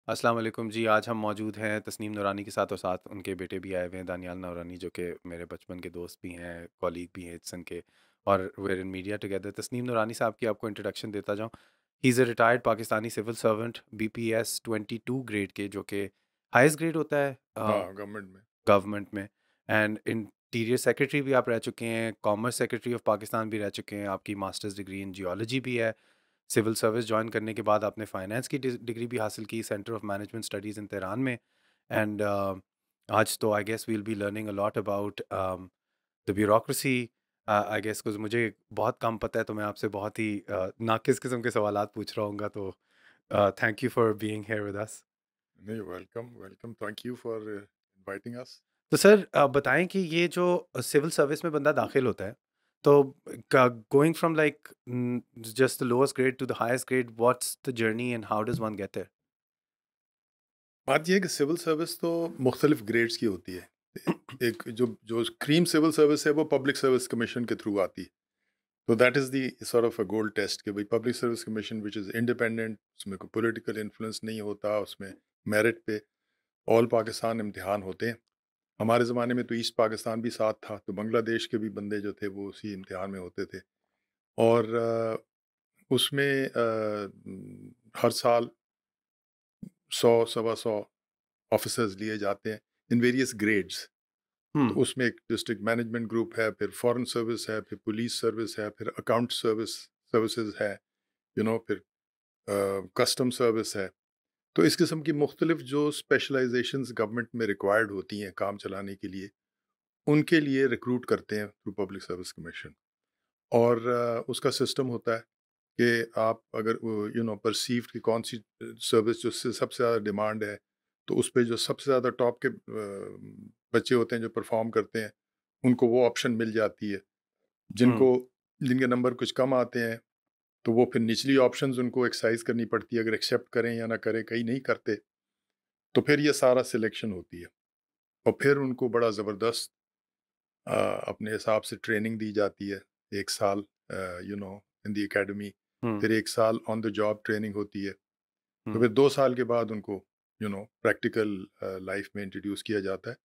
अस्सलाम वालेकुम जी। आज हम मौजूद हैं तस्नीम नूरानी के साथ और साथ उनके बेटे भी आए हुए हैं दानियाल नूरानी, जो कि मेरे बचपन के दोस्त भी हैं, कॉलीग भी हैं इत्सन के, और where in media together. Tasneem Noorani साहब की आपको इंट्रोडक्शन देता जाऊँ। He is a retired Pakistani civil servant, BPS 22 grade के, जो कि हाईएस्ट ग्रेड होता है हाँ, गवर्नमेंट में। गवर्नमेंट में। एंड इंटीरियर सेक्रेटरी भी आप रह चुके हैं, कॉमर्स सेक्रेटरी ऑफ पाकिस्तान भी रह चुके हैं, आपकी मास्टर्स डिग्री इन जियोलॉजी भी है। सिविल सर्विस जॉइन करने के बाद आपने फाइनेंस की डिग्री भी हासिल की centre of management studies in Tehran में। एंड आज तो I guess we'll be learning a lot about the bureaucracy. I guess कुछ मुझे बहुत कम पता है, तो मैं आपसे बहुत ही नाकिस किस्म के सवालात पूछ रहा हूँगा, तो thank you for being here with us. नहीं, welcome, welcome, thank you for inviting us. तो सर बताएं कि ये जो सिविल सर्विस में बंदा दाखिल होता है, तो going from like just the lowest grade to the highest grade, what's the journey and how does one get there? बात ये है कि सिविल सर्विस तो मुख्तलिफ ग्रेड्स की होती है। एक जो जो क्रीम सिविल सर्विस है वो पब्लिक सर्विस कमीशन के थ्रू आती है। तो that is the sort of a gold test कि भाई public service commission which is independent, उसमें कोई पॉलिटिकल इन्फ्लुएंस नहीं होता, उसमें मेरिट पे ऑल पाकिस्तान इम्तिहान होते हैं। हमारे ज़माने में तो ईस्ट पाकिस्तान भी साथ था, तो बांग्लादेश के भी बंदे जो थे वो उसी इम्तिहान में होते थे। और उसमें हर साल 100 सवा 100 ऑफिसर्स लिए जाते हैं इन वेरियस ग्रेड्स। तो हुँ, उसमें एक डिस्ट्रिक्ट मैनेजमेंट ग्रुप है, फिर फॉरेन सर्विस है, फिर पुलिस सर्विस है, फिर अकाउंट सर्विसेज है, फिर कस्टम सर्विस है। तो इस किस्म की मुख्तलिफ जो स्पेशलाइजेशंस गवर्नमेंट में रिक्वायर्ड होती हैं काम चलाने के लिए, उनके लिए रिक्रूट करते हैं थ्रू पब्लिक सर्विस कमीशन। और उसका सिस्टम होता है कि आप अगर परसीव्ड कि कौन सी सर्विस जो सबसे ज़्यादा डिमांड है, तो उस पे जो सबसे ज़्यादा टॉप के बच्चे होते हैं जो परफॉर्म करते हैं, उनको वो ऑप्शन मिल जाती है। हुँ, जिनको जिनके नंबर कुछ कम आते हैं, तो वो फिर निचली ऑप्शंस उनको एक्सरसाइज करनी पड़ती है, अगर एक्सेप्ट करें या ना करें, कई नहीं करते। तो फिर ये सारा सिलेक्शन होती है और फिर उनको बड़ा ज़बरदस्त अपने हिसाब से ट्रेनिंग दी जाती है। 1 साल इन द एकेडमी, हुँ, फिर 1 साल ऑन द जॉब ट्रेनिंग होती है। तो हुँ। फिर 2 साल के बाद उनको प्रैक्टिकल लाइफ में इंट्रोड्यूस किया जाता है।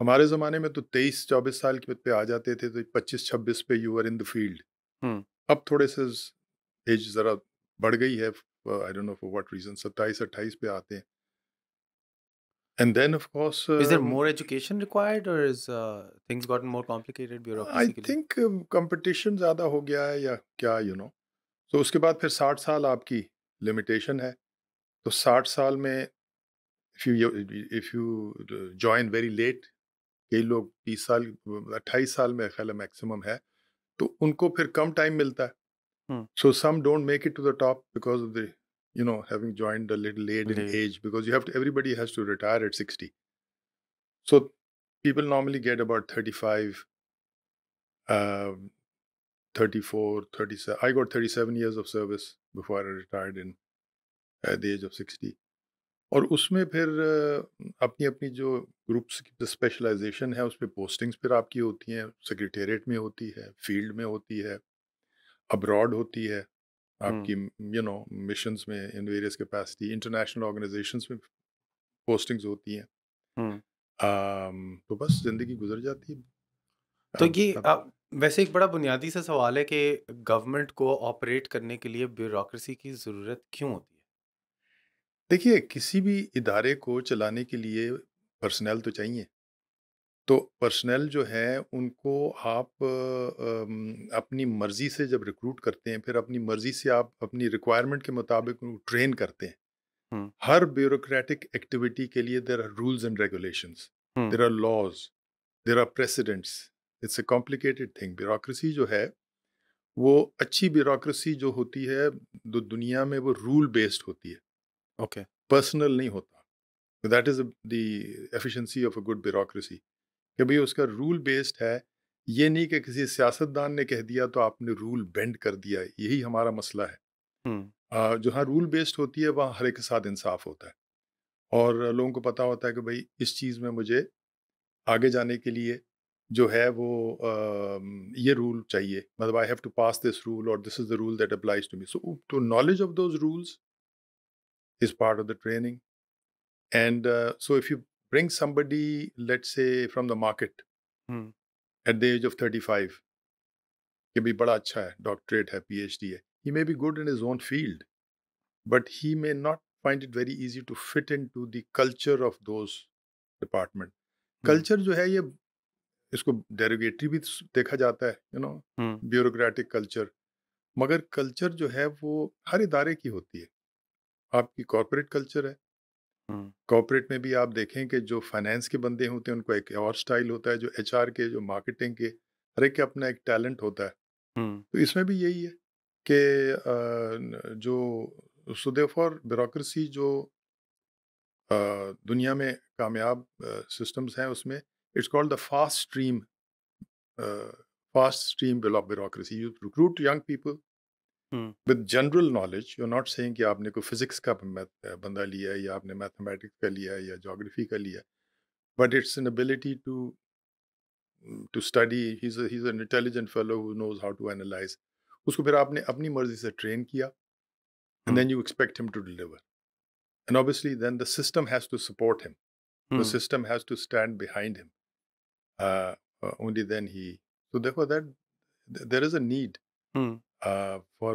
हमारे ज़माने में तो 23-24 साल के पे आ जाते थे, तो 25-26 पे you are in the field. हुँ। अब थोड़े से एज ज़रा बढ़ गई है, I don't know for what reason, 27-28 पे आते हैं। And then of course Is there more education required, or is things gotten more complicated I bureaucracy के लिए? थिंक कंपटीशन ज़्यादा हो गया है या क्या, तो उसके बाद फिर 60 साल आपकी लिमिटेशन है। तो 60 साल में if you join very late, कई लोग 30 साल 28 साल में ख्याल है मैक्सिमम है, तो उनको फिर कम टाइम मिलता है। हुँ, so some don't make it to the top because of the having joined a little late in late. Age, because you have to everybody has to retire at 60. So people normally get about 35, um, 34, 37. I got 37 years of service before I retired in at the age of 60. और उसमें फिर अपनी-अपनी जो groups की specialisation है, उसमें postings फिर आपकी होती हैं, सेक्रेटेरिएट में होती है, फील्ड में होती है, अब्रॉड होती है, हुँ, आपकी मिशंस में in various capacity, international organisations में पोस्टिंग्स होती हैं। हुँ। तो बस ज़िंदगी गुज़र जाती है। तो अब ये अब वैसे एक बड़ा बुनियादी सा सवाल है कि गवर्नमेंट को ऑपरेट करने के लिए ब्यूरोक्रेसी की ज़रूरत क्यों होती है? देखिए, किसी भी इदारे को चलाने के लिए पर्सनल तो चाहिए। तो पर्सनल जो है उनको आप अपनी मर्ज़ी से जब रिक्रूट करते हैं, फिर अपनी मर्ज़ी से आप अपनी रिक्वायरमेंट के मुताबिक उनको ट्रेन करते हैं। हुँ, हर ब्यूरोक्रेटिक एक्टिविटी के लिए there are rules and regulations, hmm, there are laws, there are precedents. It's a complicated thing. Bureaucracy जो है, वो अच्छी ब्यूरोक्रेसी जो होती है, दुनिया में वो रूल बेस्ड होती है, ओके। पर्सनल नहीं होता। That is the efficiency of a good bureaucracy. कि भई उसका रूल बेस्ड है, ये नहीं कि किसी सियासतदान ने कह दिया तो आपने रूल बेंड कर दिया, यही हमारा मसला है। हुँ, जहाँ रूल बेस्ड होती है वहाँ हर एक के साथ इंसाफ होता है और लोगों को पता होता है कि भई इस चीज़ में मुझे आगे जाने के लिए जो है वो ये रूल चाहिए, मतलब I have to pass this rule और this is the rule that applies to me. So तो knowledge of those rules is part of the training. And so if you bring somebody, let's say from the market hmm, at the age of 35, कि भी बड़ा अच्छा है, doctorate है, PhD है, he may be good in his own field, but he may not find it very easy to fit into the culture of those department. Hmm, culture जो है ये, इसको डेरोगेटरी भी देखा जाता है, हुँ, ब्यूरोक्रेटिक कल्चर। मगर कल्चर जो है वो हर इदारे की होती है। आपकी कॉर्पोरेट कल्चर है, हुँ, कॉर्पोरेट में भी आप देखें कि जो फाइनेंस के बंदे होते हैं उनको एक और स्टाइल होता है, जो एचआर के, जो मार्केटिंग के, हर एक के अपना एक टैलेंट होता है। हुँ, तो इसमें भी यही है कि जो सो देयरफॉर ब्यूरोक्रेसी जो दुनिया में कामयाब सिस्टम्स हैं उसमें, it's called the fast stream bureaucracy. You recruit young people hmm, with general knowledge. You are not saying कि आपने कोई फिजिक्स का बंदा लिया है या आपने मैथमेटिक्स का लिया है या ज्योग्राफी का लिया है, but it's an ability to study. He is an intelligent fellow who knows how to analyse. उसको फिर आपने अपनी मर्जी से ट्रेन किया, and hmm, then you expect him to deliver. And obviously, then the system has to support him. The hmm, system has to stand behind him. Only then he. So therefore, that there is a need hmm, for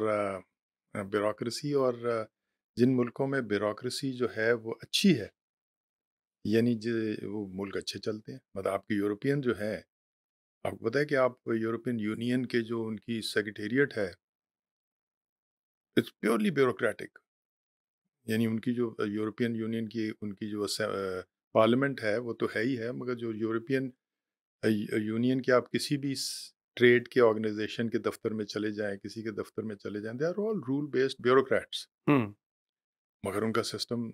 bureaucracy, और जिन मुल्कों में bureaucracy जो है वो अच्छी है, यानी वो मुल्क अच्छे चलते हैं। मतलब आपके यूरोपियन जो हैं, आपको पता है कि आप यूरोपियन यूनियन के जो उनकी सेक्रेटेरिएट है, इट्स प्योरली ब्यूरोक्रेटिक। यानी उनकी जो यूरोपियन यूनियन की उनकी जो पार्लियामेंट है वो तो है ही है, मगर जो यूरोपियन यूनियन के आप किसी भी ट्रेड के ऑर्गेनाइजेशन के दफ्तर में चले जाएं, किसी के दफ्तर में चले जाएं, they are all rule based bureaucrats. हुँ, मगर उनका सिस्टम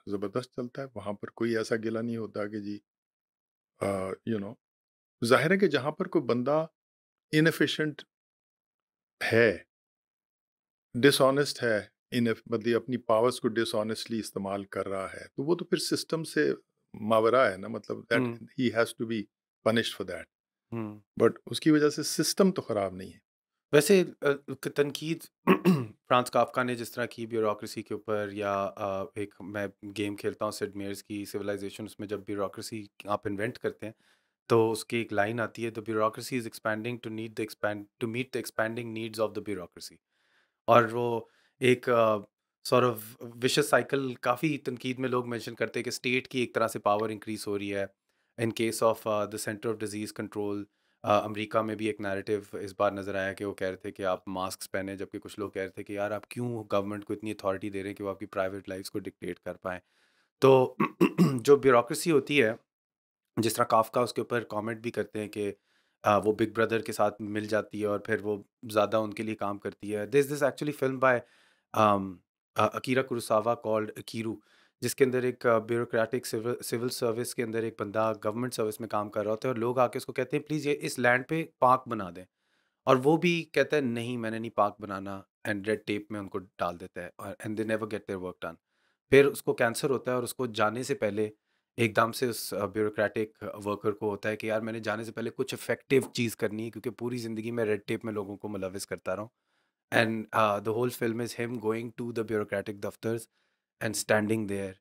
ज़बरदस्त चलता है। वहाँ पर कोई ऐसा गिला नहीं होता कि जी, यू नो जाहिर है कि जहाँ पर कोई बंदा इनएफिशिएंट है, डिसऑनेस्ट है, इन मतलब अपनी पावर्स को डिसऑनेस्टली इस्तेमाल कर रहा है, तो वो तो फिर सिस्टम से मावरा है ना, मतलब that hmm, he has to be punished for that. Hmm. But उसकी वजह से सिस्टम तो खराब नहीं है। वैसे तनकीद फ्रांस काफ्का ने जिस तरह की ब्यूरोक्रेसी के ऊपर, या एक मैं गेम खेलता हूँ सिड मेयर्स की सिविलाइजेशन, उसमें जब ब्यूरोक्रेसी आप इन्वेंट करते हैं तो उसकी एक लाइन आती है, the bureaucracy is expanding to meet the expanding needs of the bureaucracy. और वो एक सॉर्ट ऑफ विशियस साइकिल काफ़ी तनकीद में लोग मेंशन करते हैं कि स्टेट की एक तरह से पावर इंक्रीज हो रही है in case of the centre of disease control. America में भी एक नैरेटिव इस बार नज़र आया कि वो कह रहे थे कि आप मास्क पहने, जबकि कुछ लोग कह रहे थे कि यार आप क्यों गवर्नमेंट को इतनी अथॉरिटी दे रहे हैं कि वो आपकी प्राइवेट लाइफ्स को डिक्टेट कर पाएँ। तो जो ब्यूरोक्रेसी होती है, जिस तरह काफ़का उसके ऊपर कमेंट भी करते हैं कि वो बिग ब्रदर के साथ मिल जाती है और फिर वो ज़्यादा उनके लिए काम करती है। This actually film by Akira Kurosawa called Ikiru, जिसके अंदर एक ब्यूरोक्रेटिक सिविल सिविल सर्विस के अंदर एक बंदा गवर्नमेंट सर्विस में काम कर रहा होता है और लोग आके उसको कहते हैं प्लीज़ ये इस लैंड पे पार्क बना दें। और वो भी कहता है नहीं मैंने नहीं park banana, and red tape में उनको डाल देता है और and they never get their work done. फिर उसको कैंसर होता है और उसको जाने से पहले एकदम से उस ब्यूरोक्रेटिक वर्कर को होता है कि यार मैंने जाने से पहले कुछ इफेक्टिव चीज़ करनी है, क्योंकि पूरी ज़िंदगी मैं रेड टेप में लोगों को मुलविस करता रहा हूँ। And the whole film is him going to the bureaucratic दफ्तर्स and standing there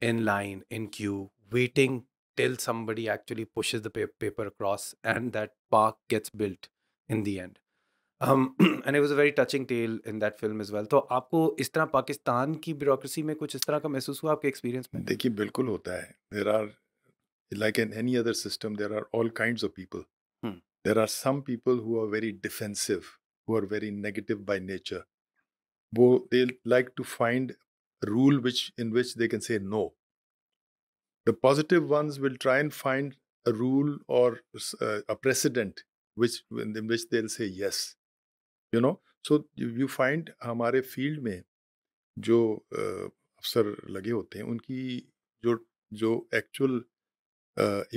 in line, in queue, waiting till somebody actually pushes the paper across and that park gets built in the end. And it was a very touching tale in that film as well. तो आपको इस तरह पाकिस्तान की bureaucracy में कुछ इस तरह का महसूस हुआ आपके एक्सपीरियंस में? देखिए बिल्कुल होता है। There are, like in any other system, there are all kinds of people. हुँ, there are some people who are very defensive, who are very negative by nature. वो they like to find rule which in which they can say no. The positive ones will try and find a rule or a precedent which in which they'll say yes. So you find हमारे field में जो अफसर लगे होते हैं उनकी जो जो एक्चुअल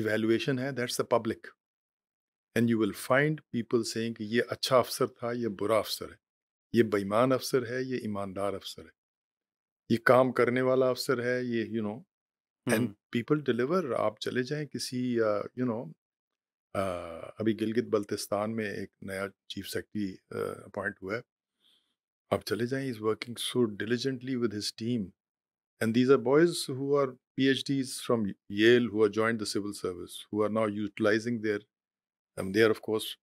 इवैल्यूएशन है, that's the public. And you will find people saying कि ये अच्छा अफसर था, ये बुरा अफसर है, ये बेईमान अफसर है, ये ईमानदार अफसर है, ये काम करने वाला अफसर है, ये एंड हुँ, पीपल डिलीवर। आप चले जाएं किसी अभी गिलगित बल्तिस्तान में एक नया चीफ सेक्रेटरी अपॉइंट हुआ है। आप चले जाएं, is working so diligently with his team. And these are boys who are PhDs from Yale who have joined the civil service, who are now utilizing their, they are of course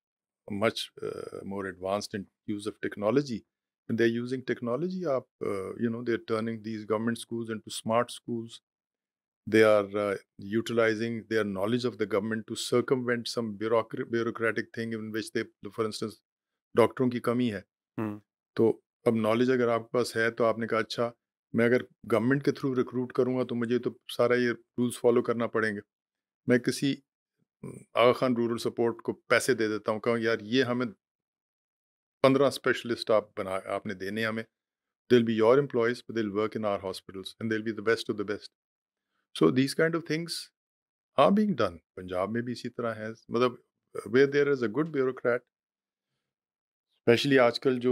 much more advanced in use of technology. And they're using technology up, they're turning these government schools into smart schools. They are utilizing their knowledge of the government to circumvent some bureaucratic thing in which they, for instance, डॉक्टरों की कमी है, हुँ, तो अब knowledge अगर आपके पास है तो आपने कहा अच्छा, मैं अगर गवर्नमेंट के थ्रू रिक्रूट करूंगा तो मुझे तो सारा ये रूल्स फॉलो करना पड़ेंगे। मैं किसी आगा खान रूरल सपोर्ट को पैसे दे देता हूँ, कहूँ यार ये हमें 15 स्पेशलिस्ट आप बना आपने देने हैं हमें, they'll be your employees but they'll work in our hospitals and they'll be the best of the best. So these kind of things are being done. Punjab में भी इसी तरह है, मतलब where there is a good bureaucrat, specially आजकल जो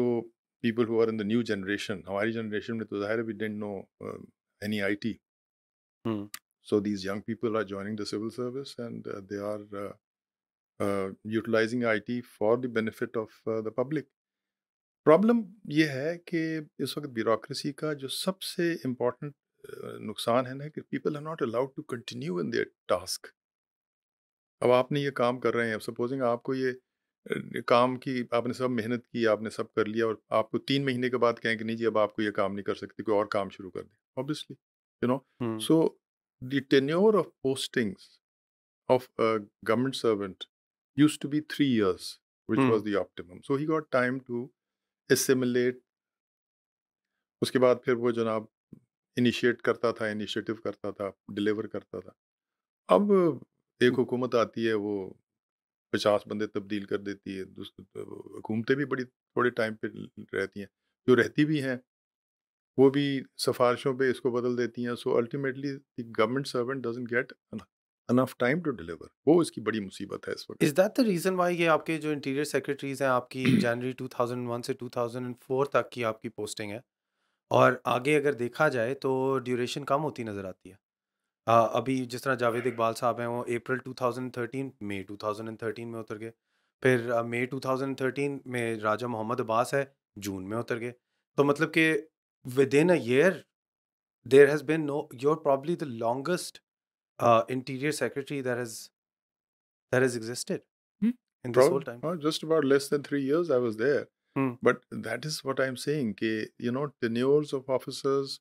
people who are in the new generation, हमारी generation में तो ज़ाहिर है we didn't know any IT, hmm. so these young people are joining the civil service and they are utilizing IT for the benefit of the public. Problem ये है कि इस वक्त ब्यूरोक्रेसी का जो सबसे इम्पोर्टेंट नुकसान है ना कि people are not allowed to continue in their task. अब आपने ये काम कर रहे हैं, सपोजिंग आपको ये काम की आपने सब मेहनत की, आपने सब कर लिया और आपको 3 महीने के बाद कहें कि नहीं जी अब आपको ये काम नहीं कर सकते, कोई और काम शुरू कर दें, obviously, you know. Hmm, so the tenure of postings of a government servant used to be 3 years, which was hmm, the optimum. So he got time to assimilate. उसके बाद फिर वो जनाब इनिशिएट करता था, इनिशिएटिव करता था, डिलीवर करता था। अब एक हुँ, हुकूमत आती है, वो 50 बंदे तब्दील कर देती है। हुकूमतें भी बड़ी थोड़े टाइम पे रहती हैं। जो रहती भी हैं, वो भी सिफारिशों पे इसको बदल देती हैं। So ultimately the government servant doesn't get enough time to deliver. वो इसकी बड़ी मुसीबत है इस वक़्त। Is that the reason why ये आपके जो इंटीरियर सेक्रेटरीज़ हैं, आपकी जनवरी 2001 से 2004 तक की आपकी पोस्टिंग है और आगे अगर देखा जाए तो ड्यूरेशन कम होती नज़र आती है। अभी जिस तरह जावेद इकबाल साहब हैं, वो अप्रैल 2013 मई 2013 में उतर गए। फिर मई 2013 में राजा मोहम्मद अब्बास है, जून में उतर गए। तो मतलब कि within a year there has been no you are probably the longest interior secretary that has existed Hmm. In this whole Probably time. just about less than 3 years I was there. Hmm, But that is what I'm saying. Tenures of officers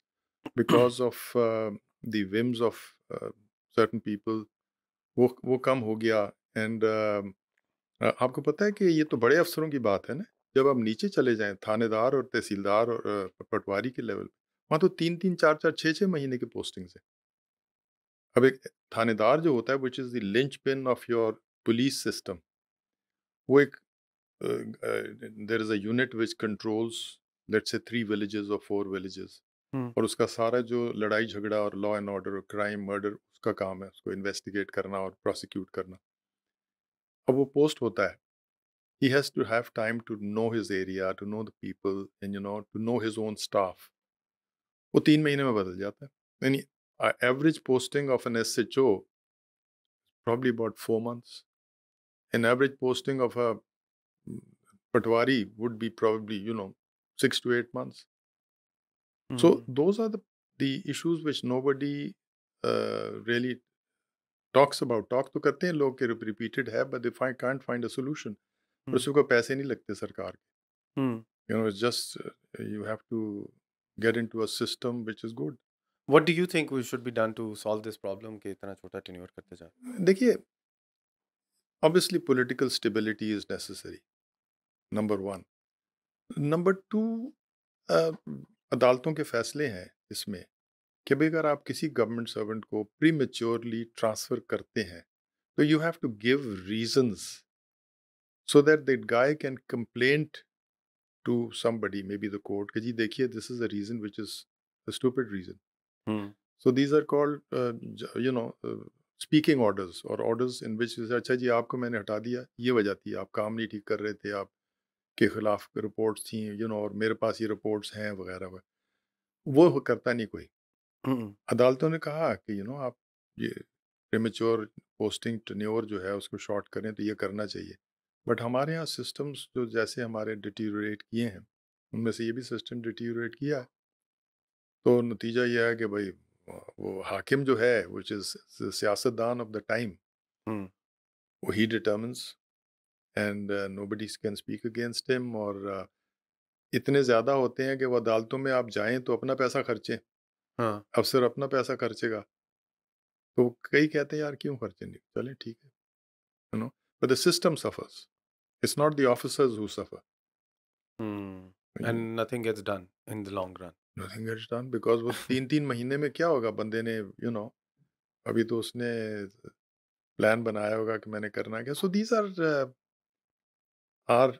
because of the whims of certain people, वो कम हो गया। And आपको पता है कि ये तो बड़े अफसरों की बात है ना। जब आप नीचे चले जाएं थानेदार और तहसीलदार और पटवारी के लेवल, वहाँ तो 3-3, 4-4, 6-6 महीने की पोस्टिंग्स है। अब एक थानेदार जो होता है which is the linchpin of your police system, वो एक there is a unit which controls let's say 3 villages और 4 विलेजेस, हुँ, और उसका सारा जो लड़ाई झगड़ा और लॉ एंड ऑर्डर और क्राइम मर्डर उसका काम है, उसको इन्वेस्टिगेट करना और प्रोसिक्यूट करना। अब वो पोस्ट होता है, he has to have time to know his area, to know the people, and to know his own staff. वो 3 महीने में बदल जाता है। यानी average posting of an SHO probably about 4 months. An average posting of a patwari would be probably 6 to 8 months. So hmm, those are the issues which nobody really talks about. Talk तो करते हैं लोग कि repeated है, but they can't find a solution. और हुँ, उसको कोई पैसे नहीं लगते सरकार के। हुँ। It's just you have to get into a system which is good. What do you think we should be done to solve this problem कि इतना छोटा टेन्योर करते जाएँ? देखिए, obviously political stability is necessary, number one. Number two, अदालतों के फैसले हैं इसमें कि भाई अगर आप किसी गवर्नमेंट सर्वेंट को प्री मेच्योरली ट्रांसफर करते हैं तो you have to give reasons so that that guy can complain to somebody may be the court कि जी देखिए this is a reason which is a stupid reason. Hmm, so these are called speaking orders और orders in which अच्छा जी आपको मैंने हटा दिया, ये वजह थी आप काम नहीं ठीक कर रहे थे, आप के खिलाफ रिपोर्ट्स थी, और मेरे पास ये रिपोर्ट्स हैं वगैरह वगैरह। वो करता नहीं कोई। हुँ, अदालतों ने कहा कि आप ये प्रीमेच्योर पोस्टिंग टेन्योर जो है उसको शॉर्ट करें तो ये करना चाहिए। बट हमारे यहाँ सिस्टम्स जो जैसे हमारे डिटीरियोरेट किए हैं, उनमें से ये भी सिस्टम डिटीरियोरेट किया है। तो नतीजा ये है कि भाई वो हाकिम जो है व्हिच इज़ सियासतदान ऑफ द टाइम, हुँ, वो ही determines and nobody can speak against him. और इतने ज़्यादा होते हैं कि वो अदालतों में आप जाएँ तो अपना पैसा खर्चें, हाँ, अफ़सर अपना पैसा खर्चेगा। तो कई कहते हैं यार क्यों खर्चेंगे? चलें ठीक है, you know, but the system suffers, it's not the officers who suffer. Hmm, and nothing gets done in the long run. Nothing gets done because वो 3-3 महीने में क्या होगा बंदे ने, अभी तो उसने प्लान बनाया होगा कि मैंने करना है क्या। So these are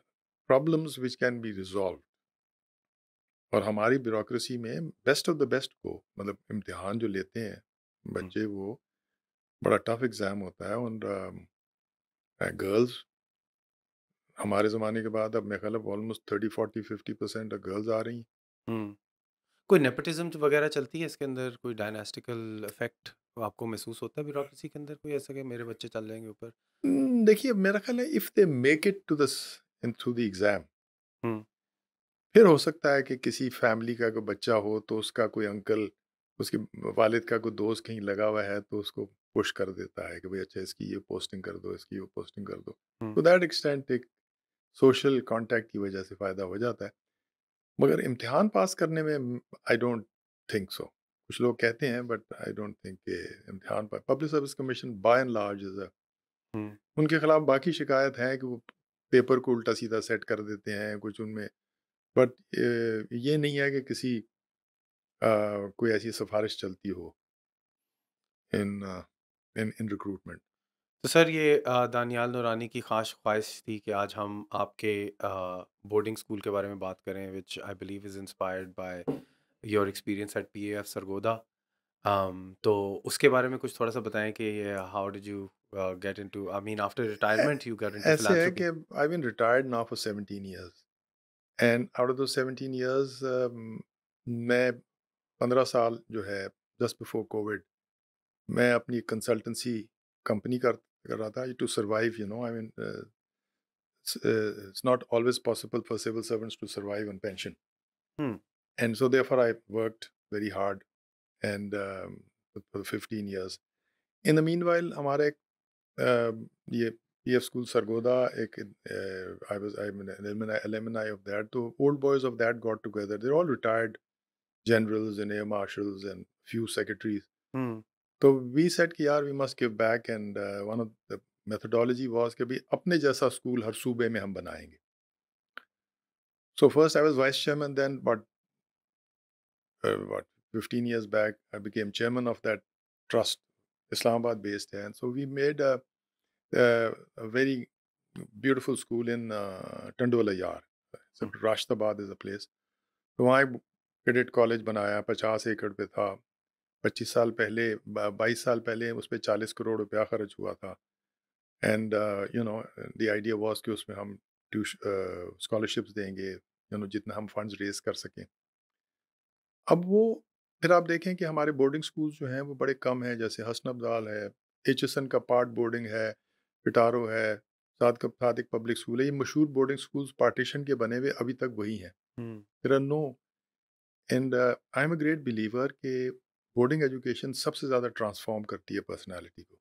problems which can be resolved. और हमारी ब्यूरोक्रेसी में बेस्ट ऑफ द बेस्ट को, मतलब इम्तिहान जो लेते हैं हुँ, बच्चे, वो बड़ा टफ एग्ज़ाम होता है। और गर्ल्स हमारे ज़माने के बाद अब मेरे ख़्याल है ऑलमोस्ट 30, 40, 50% गर्ल्स आ रही हैं। हुँ। कोई नेपोटिज़्म वगैरह चलती है इसके अंदर? कोई डायनास्टिकल इफ़ेक्ट आपको महसूस होता है ब्यूरोक्रेसी के अंदर कोई ऐसा कि मेरे बच्चे चल जाएँगे ऊपर? देखिए मेरा ख़्याल है if they make it to this in through the exam, हुँ, फिर हो सकता है कि किसी फैमिली का कोई बच्चा हो तो उसका कोई अंकल, उसके वालिद का कोई दोस्त कहीं लगा हुआ है तो उसको पुश कर देता है कि भाई अच्छा इसकी ये पोस्टिंग कर दो, इसकी वो पोस्टिंग कर दो। हुँ, टू दैट एक्सटेंट एक सोशल कॉन्टैक्ट की वजह से फ़ायदा हो जाता है। मगर इम्तिहान पास करने में आई डोंट थिंक सो। कुछ लोग कहते हैं बट आई डोंट थिंक कि इम्तिहान पा public service commission by and large is a, हुँ। उनके खिलाफ बाकी शिकायत है कि वो पेपर को उल्टा-सीधा सेट कर देते हैं, कुछ उनमें, बट ये नहीं है कि किसी कोई ऐसी सिफ़ारिश चलती हो इन इन रिक्रूटमेंट। तो सर ये दानियाल नूरानी की ख़ास ख़्वाहिश थी कि आज हम आपके बोर्डिंग स्कूल के बारे में बात करें which I believe is inspired by your experience at PAF Sargodha. तो उसके बारे में कुछ थोड़ा-सा बताएँ कि how did you get into I mean after a retirement you got into ऐसे है कि philanthropy? I been retired now for 17 years and out of those 17 years मैं 15 साल जो है जस्ट बिफोर कोविड मैं अपनी कंसल्टेंसी कंपनी कर रहा था to survive, I mean it's not always possible for civil servants to survive on pension, hmm, and so therefore I worked very hard and for 15 years. In the meanwhile हमारा एक ये PF school Sargodha एक I'm an alumni of that. तो old boys of that got together. They're all retired generals and air marshals and few secretaries. हुँ, तो we said कि यार we must give back and one of the methodology was कि भाई अपने जैसा school हर सूबे में हम बनाएंगे। So first I was vice chairman, then what 15 years back I became chairman of that trust, Islamabad based है, and so we made a very beautiful school in Tandola Yar. So hmm, Rashtabad is a place. तो वहाँ एक cadet college बनाया, 50 एकड़ पे था। 25 साल पहले 22 साल पहले उस पे 40 करोड़ रुपया खर्च हुआ था। एंड द आइडिया वाज कि उसमें हम स्कॉलरशिप्स देंगे, जितना हम फंड्स रेज कर सकें। अब वो फिर आप देखें कि हमारे बोर्डिंग स्कूल्स जो हैं वो बड़े कम हैं, जैसे हसन अब्दाल है, एचएसएन का पार्ट बोर्डिंग है, पिटारो है, साथ एक पब्लिक स्कूल है। ये मशहूर बोर्डिंग स्कूल्स पार्टीशन के बने हुए अभी तक वही हैं। हुँ, there are no, and I am a great believer कि बोर्डिंग एजुकेशन सबसे ज़्यादा ट्रांसफॉर्म करती है पर्सनैलिटी को।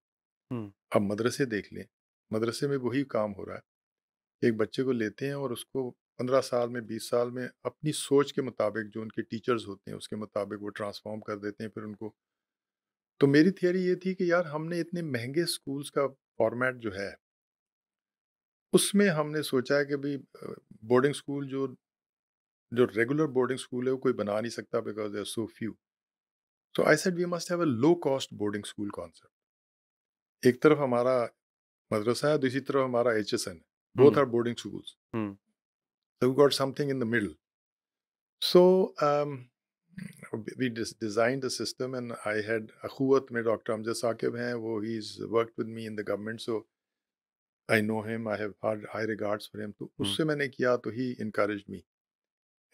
हुँ, अब मदरसे देख लें, मदरसे में वही काम हो रहा है। एक बच्चे को लेते हैं और उसको 15 साल में, 20 साल में अपनी सोच के मुताबिक, जो उनके टीचर्स होते हैं उसके मुताबिक वो ट्रांसफ़ॉर्म कर देते हैं फिर उनको। तो मेरी थियरी ये थी कि यार हमने इतने महँगे स्कूल्स का फ़ॉर्मेट जो है, उसमें हमने सोचा है कि भई बोर्डिंग स्कूल जो जो रेगुलर बोर्डिंग स्कूल है वो कोई बना नहीं सकता because there are so few. So I said we must have a low cost boarding school concept. एक तरफ हमारा मदरसा है, दूसरी तरफ हमारा एचएसएन है। Both hmm, are boarding schools. Hmm, So we got something in the middle. So we designed the system, and I had अखुवत में doctor Amjad Saqib हैं, वो he's worked with me in the government, so I know him, I have had high regards for him. तो हुँ, उससे मैंने किया तो he encouraged me,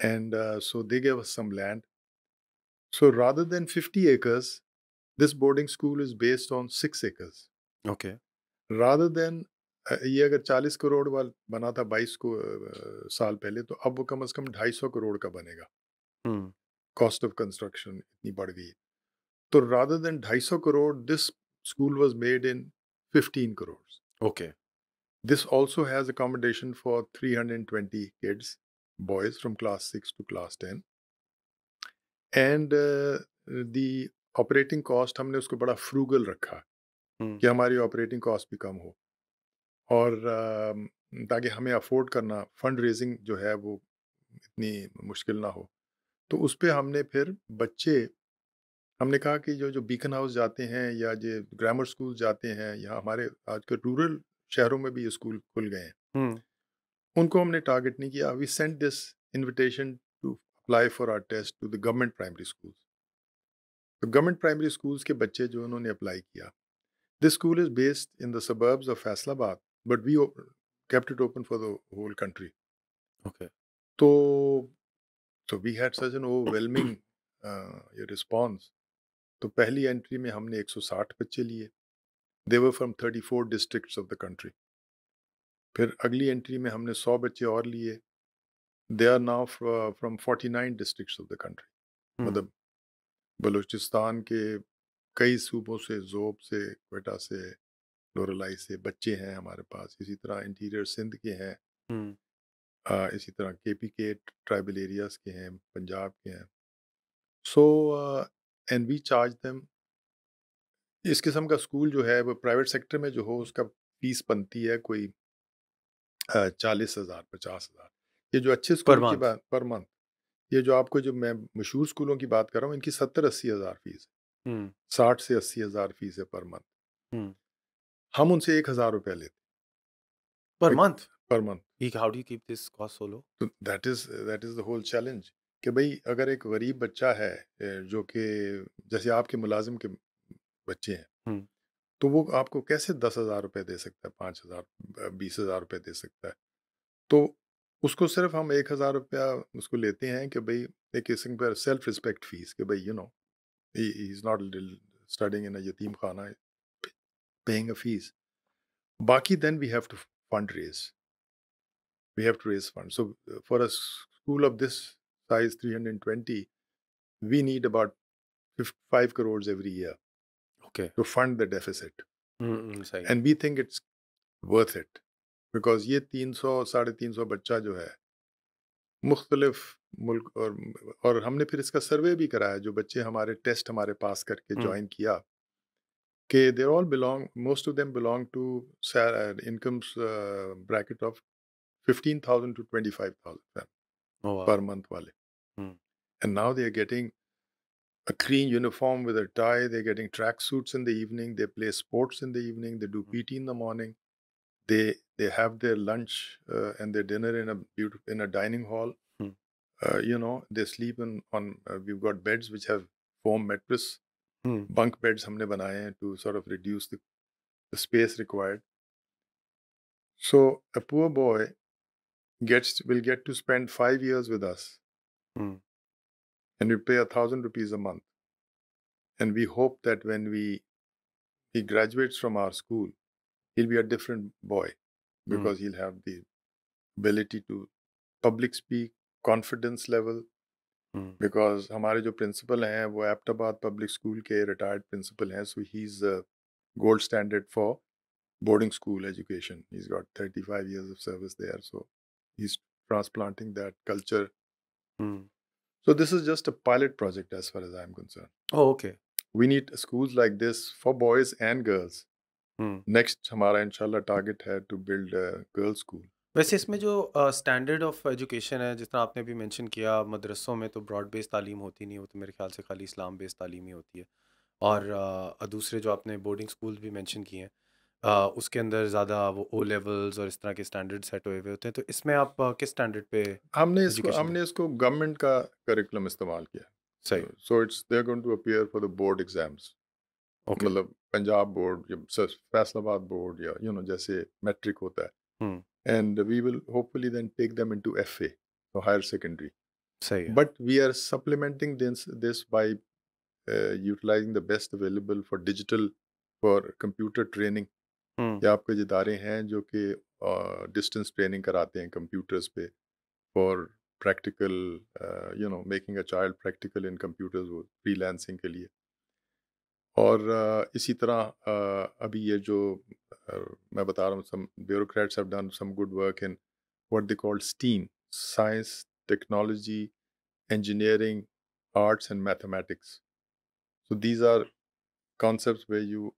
and so they gave us some land. So rather than 50 acres, this boarding school is based on 6 acres. Okay, Rather than ये अगर 40 करोड़ वाल बना था 22 को साल पहले, तो अब वो कम से कम 250 करोड़ का बनेगा। हुँ, कॉस्ट ऑफ कंस्ट्रक्शन इतनी बढ़ गई है। तो rather than 250 crore, this school was made in 15 crore. Okay. This also has accommodation for 320 kids, boys from class 6 to class 10. And the operating cost हमने उसको बड़ा frugal रखा हुँ, कि हमारी operating cost भी कम हो और ताकि हमें अफोर्ड करना फंड रेजिंग जो है वो इतनी मुश्किल ना हो। तो उस पे हमने फिर बच्चे, हमने कहा कि जो जो बीकन हाउस जाते हैं या जो ग्रामर स्कूल जाते हैं या हमारे आजकल रूरल शहरों में भी ये स्कूल खुल गए हैं, हुँ, उनको हमने टारगेट नहीं किया। We sent this invitation to apply for our test to the government primary schools. तो गवर्नमेंट प्राइमरी स्कूल्स के बच्चे जो उन्होंने अप्लाई किया, this school is based in the suburbs of Faisalabad, but we kept it open for the whole country. Okay. तो we had such an overwhelming response. तो पहली entry में हमने 160 बच्चे लिए। They were from 34 districts of the country. फिर अगली entry में हमने 100 बच्चे और लिए। They are now from 49 districts of the country. हुँ, मतलब बलूचिस्तान के कई सूबों से, ज़ोब से, क्वेटा से, लोरलाई से बच्चे हैं हमारे पास। इसी तरह इंटीरियर सिंध के हैं, हुँ, इसी तरह केपी के ट्राइबल एरियाज़ के हैं, पंजाब के हैं। So and we charge them. इस किस्म का स्कूल जो है वो प्राइवेट सेक्टर में जो हो उसका फीस बनती है कोई 40,000 50,000। ये जो अच्छे पर स्कूल की मंथ? बात पर मंथ, ये जो आपको जो मैं मशहूर स्कूलों की बात कर रहा हूँ, इनकी 70-80 हज़ार फीस है। हुँ, 60 से 80 हज़ार फीस है पर मंथ। हुँ, हम उनसे 1,000 रुपया लेते पर हैं मंथ? पर month. He how do you keep this cost so low? तो that is the whole challenge कि भई अगर एक गरीब बच्चा है जो कि जैसे आपके मुलाज़िम के बच्चे हैं, हुँ, तो वो आपको कैसे 10,000 रुपए दे सकता है, 5,000 20,000 रुपए दे सकता है। तो उसको सिर्फ़ हम 1,000 रुपया उसको लेते हैं कि भई एक किस्म का सेल्फ रिस्पेक्ट फीस कि भई he is not lil studying in a यतीम खाना, पेइंग अ फीस। बाकी then we have to fund raise. We have to raise funds. So, for a school of this size, 320, we need about 5 crores every year okay. to fund the deficit. हुँ, हुँ, सही है। And we think it's worth it. Because ये 300 350 बच्चा जो है मुख्तलिफ मुल्क और हमने फिर इसका सर्वे भी कराया, जो बच्चे हमारे टेस्ट हमारे पास करके हुँ, ज्वाइन किया कि they all belong, most of them belong to incomes bracket of 15,000 to 25,000 oh वाह! पर मंथ वाले। हुँ, And now they are getting a clean uniform with a tie. They're getting track suits in the evening. They play sports in the evening. They do hmm, PT in the morning. They have their lunch and their dinner in a in a dining hall. Hmm, They sleep on. We've got beds which have foam mattress. Hmm, Bunk beds हमने बनाए हैं to sort of reduce the space required. So a poor boy will get to spend 5 years with us, hmm, and we pay 1,000 rupees a month. And we hope that when he graduates from our school, he'll be a different boy hmm, because he'll have the ability to public speak, confidence level. Hmm, Because हमारे जो principal हैं वो Abbottabad public school के retired principal हैं, so he's a gold standard for boarding school education. He's got 35 years of service there, so he's transplanting that culture. Hmm, So this is just a pilot project as far as I'm concerned. Oh okay. We need schools like this for boys and girls. Hmm. Next हमारा इंशाल्लाह target है to build a girls school. वैसे इसमें जो standard of education है, जिस तरह आपने अभी मेंशन किया, मदरसों में तो ब्रॉड बेस्ड तालीम होती नहीं, वो तो मेरे ख्याल से खाली इस्लाम बेस्ड तालीम ही होती है। और दूसरे जो आपने बोर्डिंग स्कूल भी मेंशन किए हैं, उसके अंदर ज़्यादा वो ओ लेवल्स और इस तरह के स्टैंडर्ड सेट हुए हुए होते हैं। तो इसमें आप किस स्टैंडर्ड पे एजुकेशन दे? हमने इसको गवर्नमेंट का करिकुलम इस्तेमाल किया। सही। So it's they are going to appear for the board exams. Okay. मतलब पंजाब बोर्ड या फैसलाबाद बोर्ड या जैसे मैट्रिक होता हुँ, है, and we will hopefully then take them into FA for higher secondary. सही है। But we are supplementing this by utilising the best available for digital, for computer training. हुँ, या आपके इदारे हैं जो कि डिस्टेंस ट्रेनिंग कराते हैं कंप्यूटर्स पे for practical, making a child practical in computers, वो freelancing के लिए. और इसी तरह अभी ये जो मैं बता रहा हूँ, some bureaucrats have done some good work in what they call STEAM: science, technology, engineering, arts and mathematics. So these are concepts where you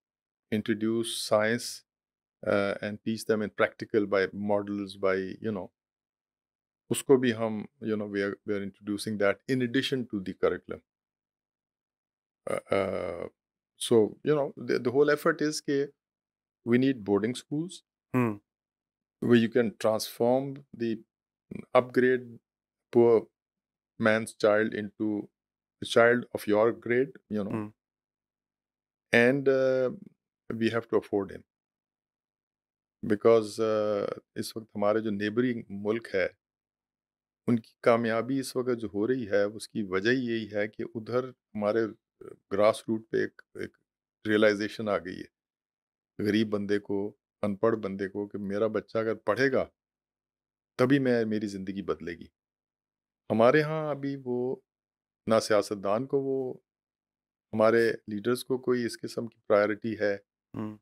introduce science and teach them in practical by models, by उसको भी हम we are introducing that in addition to the curriculum. So the whole effort is that we need boarding schools Hmm. where you can transform the upgrade poor man's child into a child of your grade, Hmm. and we have to afford him because इस वक्त हमारे जो neighbouring मुल्क है उनकी कामयाबी इस वक्त जो हो रही है उसकी वजह ही यही है कि उधर हमारे ग्रास रूट पे एक रियलाइजेशन आ गई है गरीब बंदे को, अनपढ़ बंदे को, कि मेरा बच्चा अगर पढ़ेगा तभी मेरी ज़िंदगी बदलेगी। हमारे यहाँ अभी वो ना सियासतदान को वो हमारे लीडर्स को कोई इस किस्म की प्रायोरिटी है। Hmm.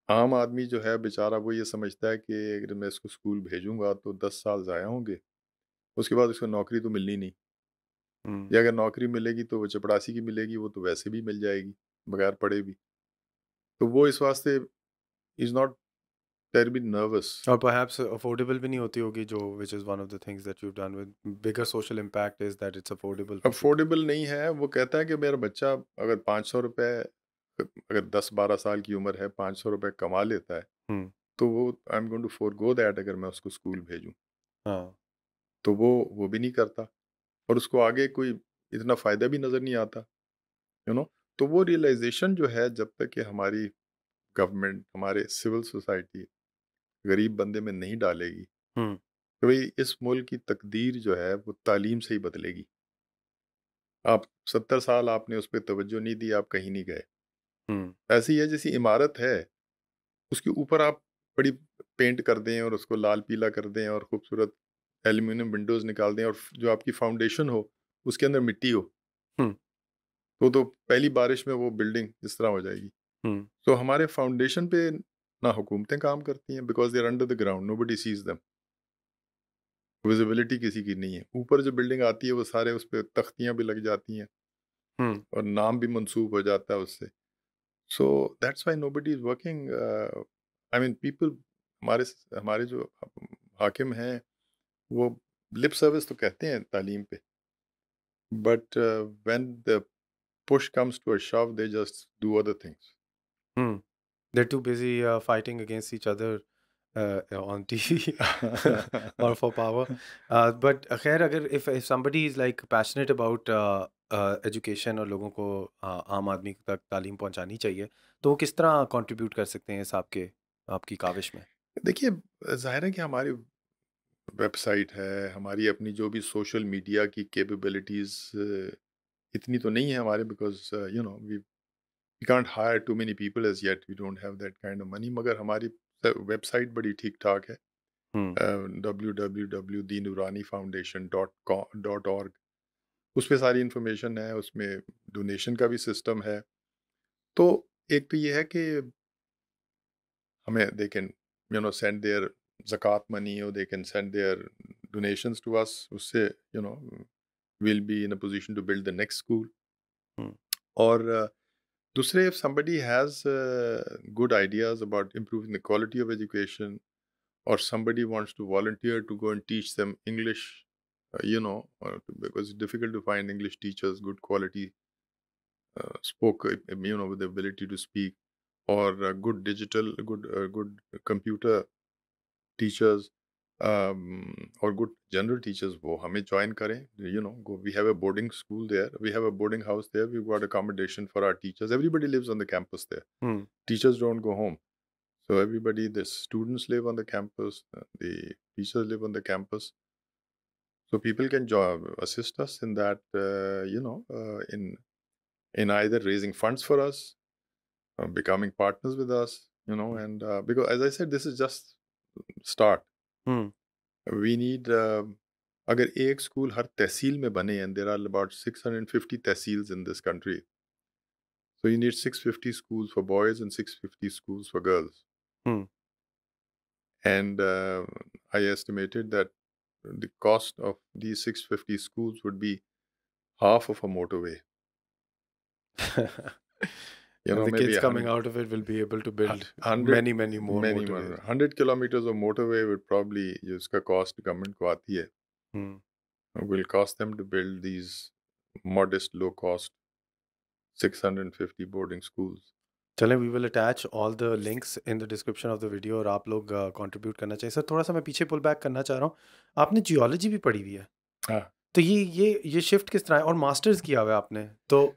आम आदमी जो है बेचारा वो ये समझता है कि अगर मैं इसको स्कूल भेजूँगा तो 10 साल ज़ाया होंगे, उसके बाद उसको नौकरी तो मिलनी नहीं, Hmm. या अगर नौकरी मिलेगी तो वो चपरासी की मिलेगी, वो तो वैसे भी मिल जाएगी, बगैर पढ़े भी। तो वो इस वास्ते इज़ नॉट टेरिबली नर्वस। और perhaps affordable भी नहीं होती होगी, जो which is one of the things that you've done with bigger social impact is that it's affordable for people. Affordable नहीं है, वो कहता है कि मेरा बच्चा अगर ₹500 अगर 10-12 साल की उम्र है, ₹500 कमा लेता है, Hmm. तो वो I am going to forgo that अगर मैं उसको स्कूल भेजूँ। हाँ. तो वो भी नहीं करता और उसको आगे कोई इतना फ़ायदा भी नज़र नहीं आता, यू नो? तो वो रियलाइज़ेशन जो है जब तक कि हमारी गवर्नमेंट, हमारे सिविल सोसाइटी गरीब बंदे में नहीं डालेगी, Hmm. तो भई इस मुल्क की तकदीर जो है वो तालीम से ही बदलेगी। आप 70 साल आपने उस पे तवज्जो नहीं दी, आप कहीं नहीं गए। Hmm. ऐसे ही है जैसी इमारत है, उसके ऊपर आप बड़ी पेंट कर दें और उसको लाल-पीला कर दें और खूबसूरत एल्यूमीनियम विंडोज़ निकाल दें और जो आपकी फाउंडेशन हो, उसके अंदर मिट्टी हो, Hmm. तो पहली बारिश में वो बिल्डिंग इस तरह हो जाएगी। Hmm. तो हमारे फाउंडेशन पे ना हुकूमतें काम करती हैं because they are under the ground, nobody sees them. Visibility किसी की नहीं है। ऊपर जो बिल्डिंग आती है वो सारे उस पे तख्तियाँ भी लग जाती हैं Hmm. और नाम भी मंसूब हो जाता है उससे। So that's why nobody is working. I mean people, हमारे हमारे जो हाकिम हैं वो लिप सर्विस तो कहते हैं तालीम पे, but when the push comes to a shove they just do other things. Hmm. They're too busy fighting against each other on TV or for power. But खैर, अगर if somebody is like passionate about education और लोगों को आम आदमी तक तालीम पहुंचानी चाहिए, तो वो किस तरह कंट्रीब्यूट कर सकते हैं इस आपकी काविश में? देखिए, ज़ाहिर है कि हमारी वेबसाइट है, हमारी अपनी जो भी सोशल मीडिया की कैपेबिलिटीज़ इतनी तो नहीं है हमारे, because we can't hire too many people as yet, we don't have that kind of money, मगर हमारी वेबसाइट बड़ी ठीक-ठाक है। हम्म. www.deenuranifoundation.org, उस पे सारी इन्फॉर्मेशन है, उसमें डोनेशन का भी सिस्टम है। तो एक तो ये है कि हमें दे कैन सेंड देयर ज़कात मनी और they can send their donations to us, उससे we'll be in a position to build the next school. हम्म. और दूसरे, if somebody has good ideas about improving the quality of education, or somebody wants to volunteer to go and teach them English, because it's difficult to find English teachers, good quality, with the ability to speak, or good digital, good computer teachers, or good general teachers, वो हमें join करें, we have a boarding school there, we have a boarding house there, we've got accommodation for our teachers, everybody lives on the campus there, hmm. teachers don't go home, so everybody, the students live on the campus, the teachers live on the campus, so people can assist us in that, in either raising funds for us, becoming partners with us, and because as I said, this is just start. Hmm. We need अगर एक school हर तहसील में बने, and there are about 650 tehsils in this country, so you need 650 schools for boys and 650 schools for girls. Hmm. And I estimated that the cost of these 650 schools would be half of a motorway. You And know, the maybe kids a coming hundred, out of it will be able to build hundred, many, many more many more, motorways. 100 kilometers of motorway would probably, जिसका cost government को आती है, हुँ। will cost them to build these modest, low cost 650 boarding schools. चलें, we will attach all the links in the description of the video और आप लोग contribute करना चाहिए। सर थोड़ा-सा मैं पीछे पुल बैक करना चाह रहा हूँ। आपने जियोलॉजी भी पढ़ी हुई है, हाँ, तो ये शिफ्ट किस तरह है और मास्टर्स किया हुआ है आपने, तो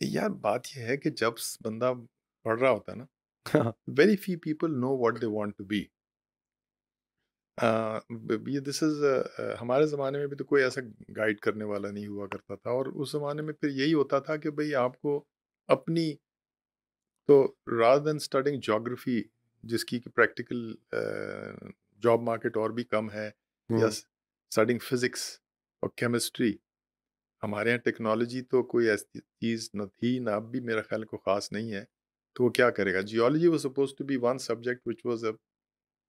यार बात यह है कि जब बंदा पढ़ रहा होता है ना, very few people know what they want to be. ये दिस इज हमारे ज़माने में भी तो कोई ऐसा गाइड करने वाला नहीं हुआ करता था, और उस ज़माने में फिर यही होता था कि भाई आपको अपनी, तो रादर देन स्टडिंग ज्योग्राफी जिसकी कि प्रैक्टिकल जॉब मार्केट और भी कम है, या हुँ। स्टडिंग फिजिक्स और केमिस्ट्री, हमारे यहाँ टेक्नोलॉजी तो कोई ऐसी चीज़ न थी ना, अब भी मेरा ख्याल को ख़ास नहीं है, तो वो क्या करेगा? Geology was suppose to be one subject which was a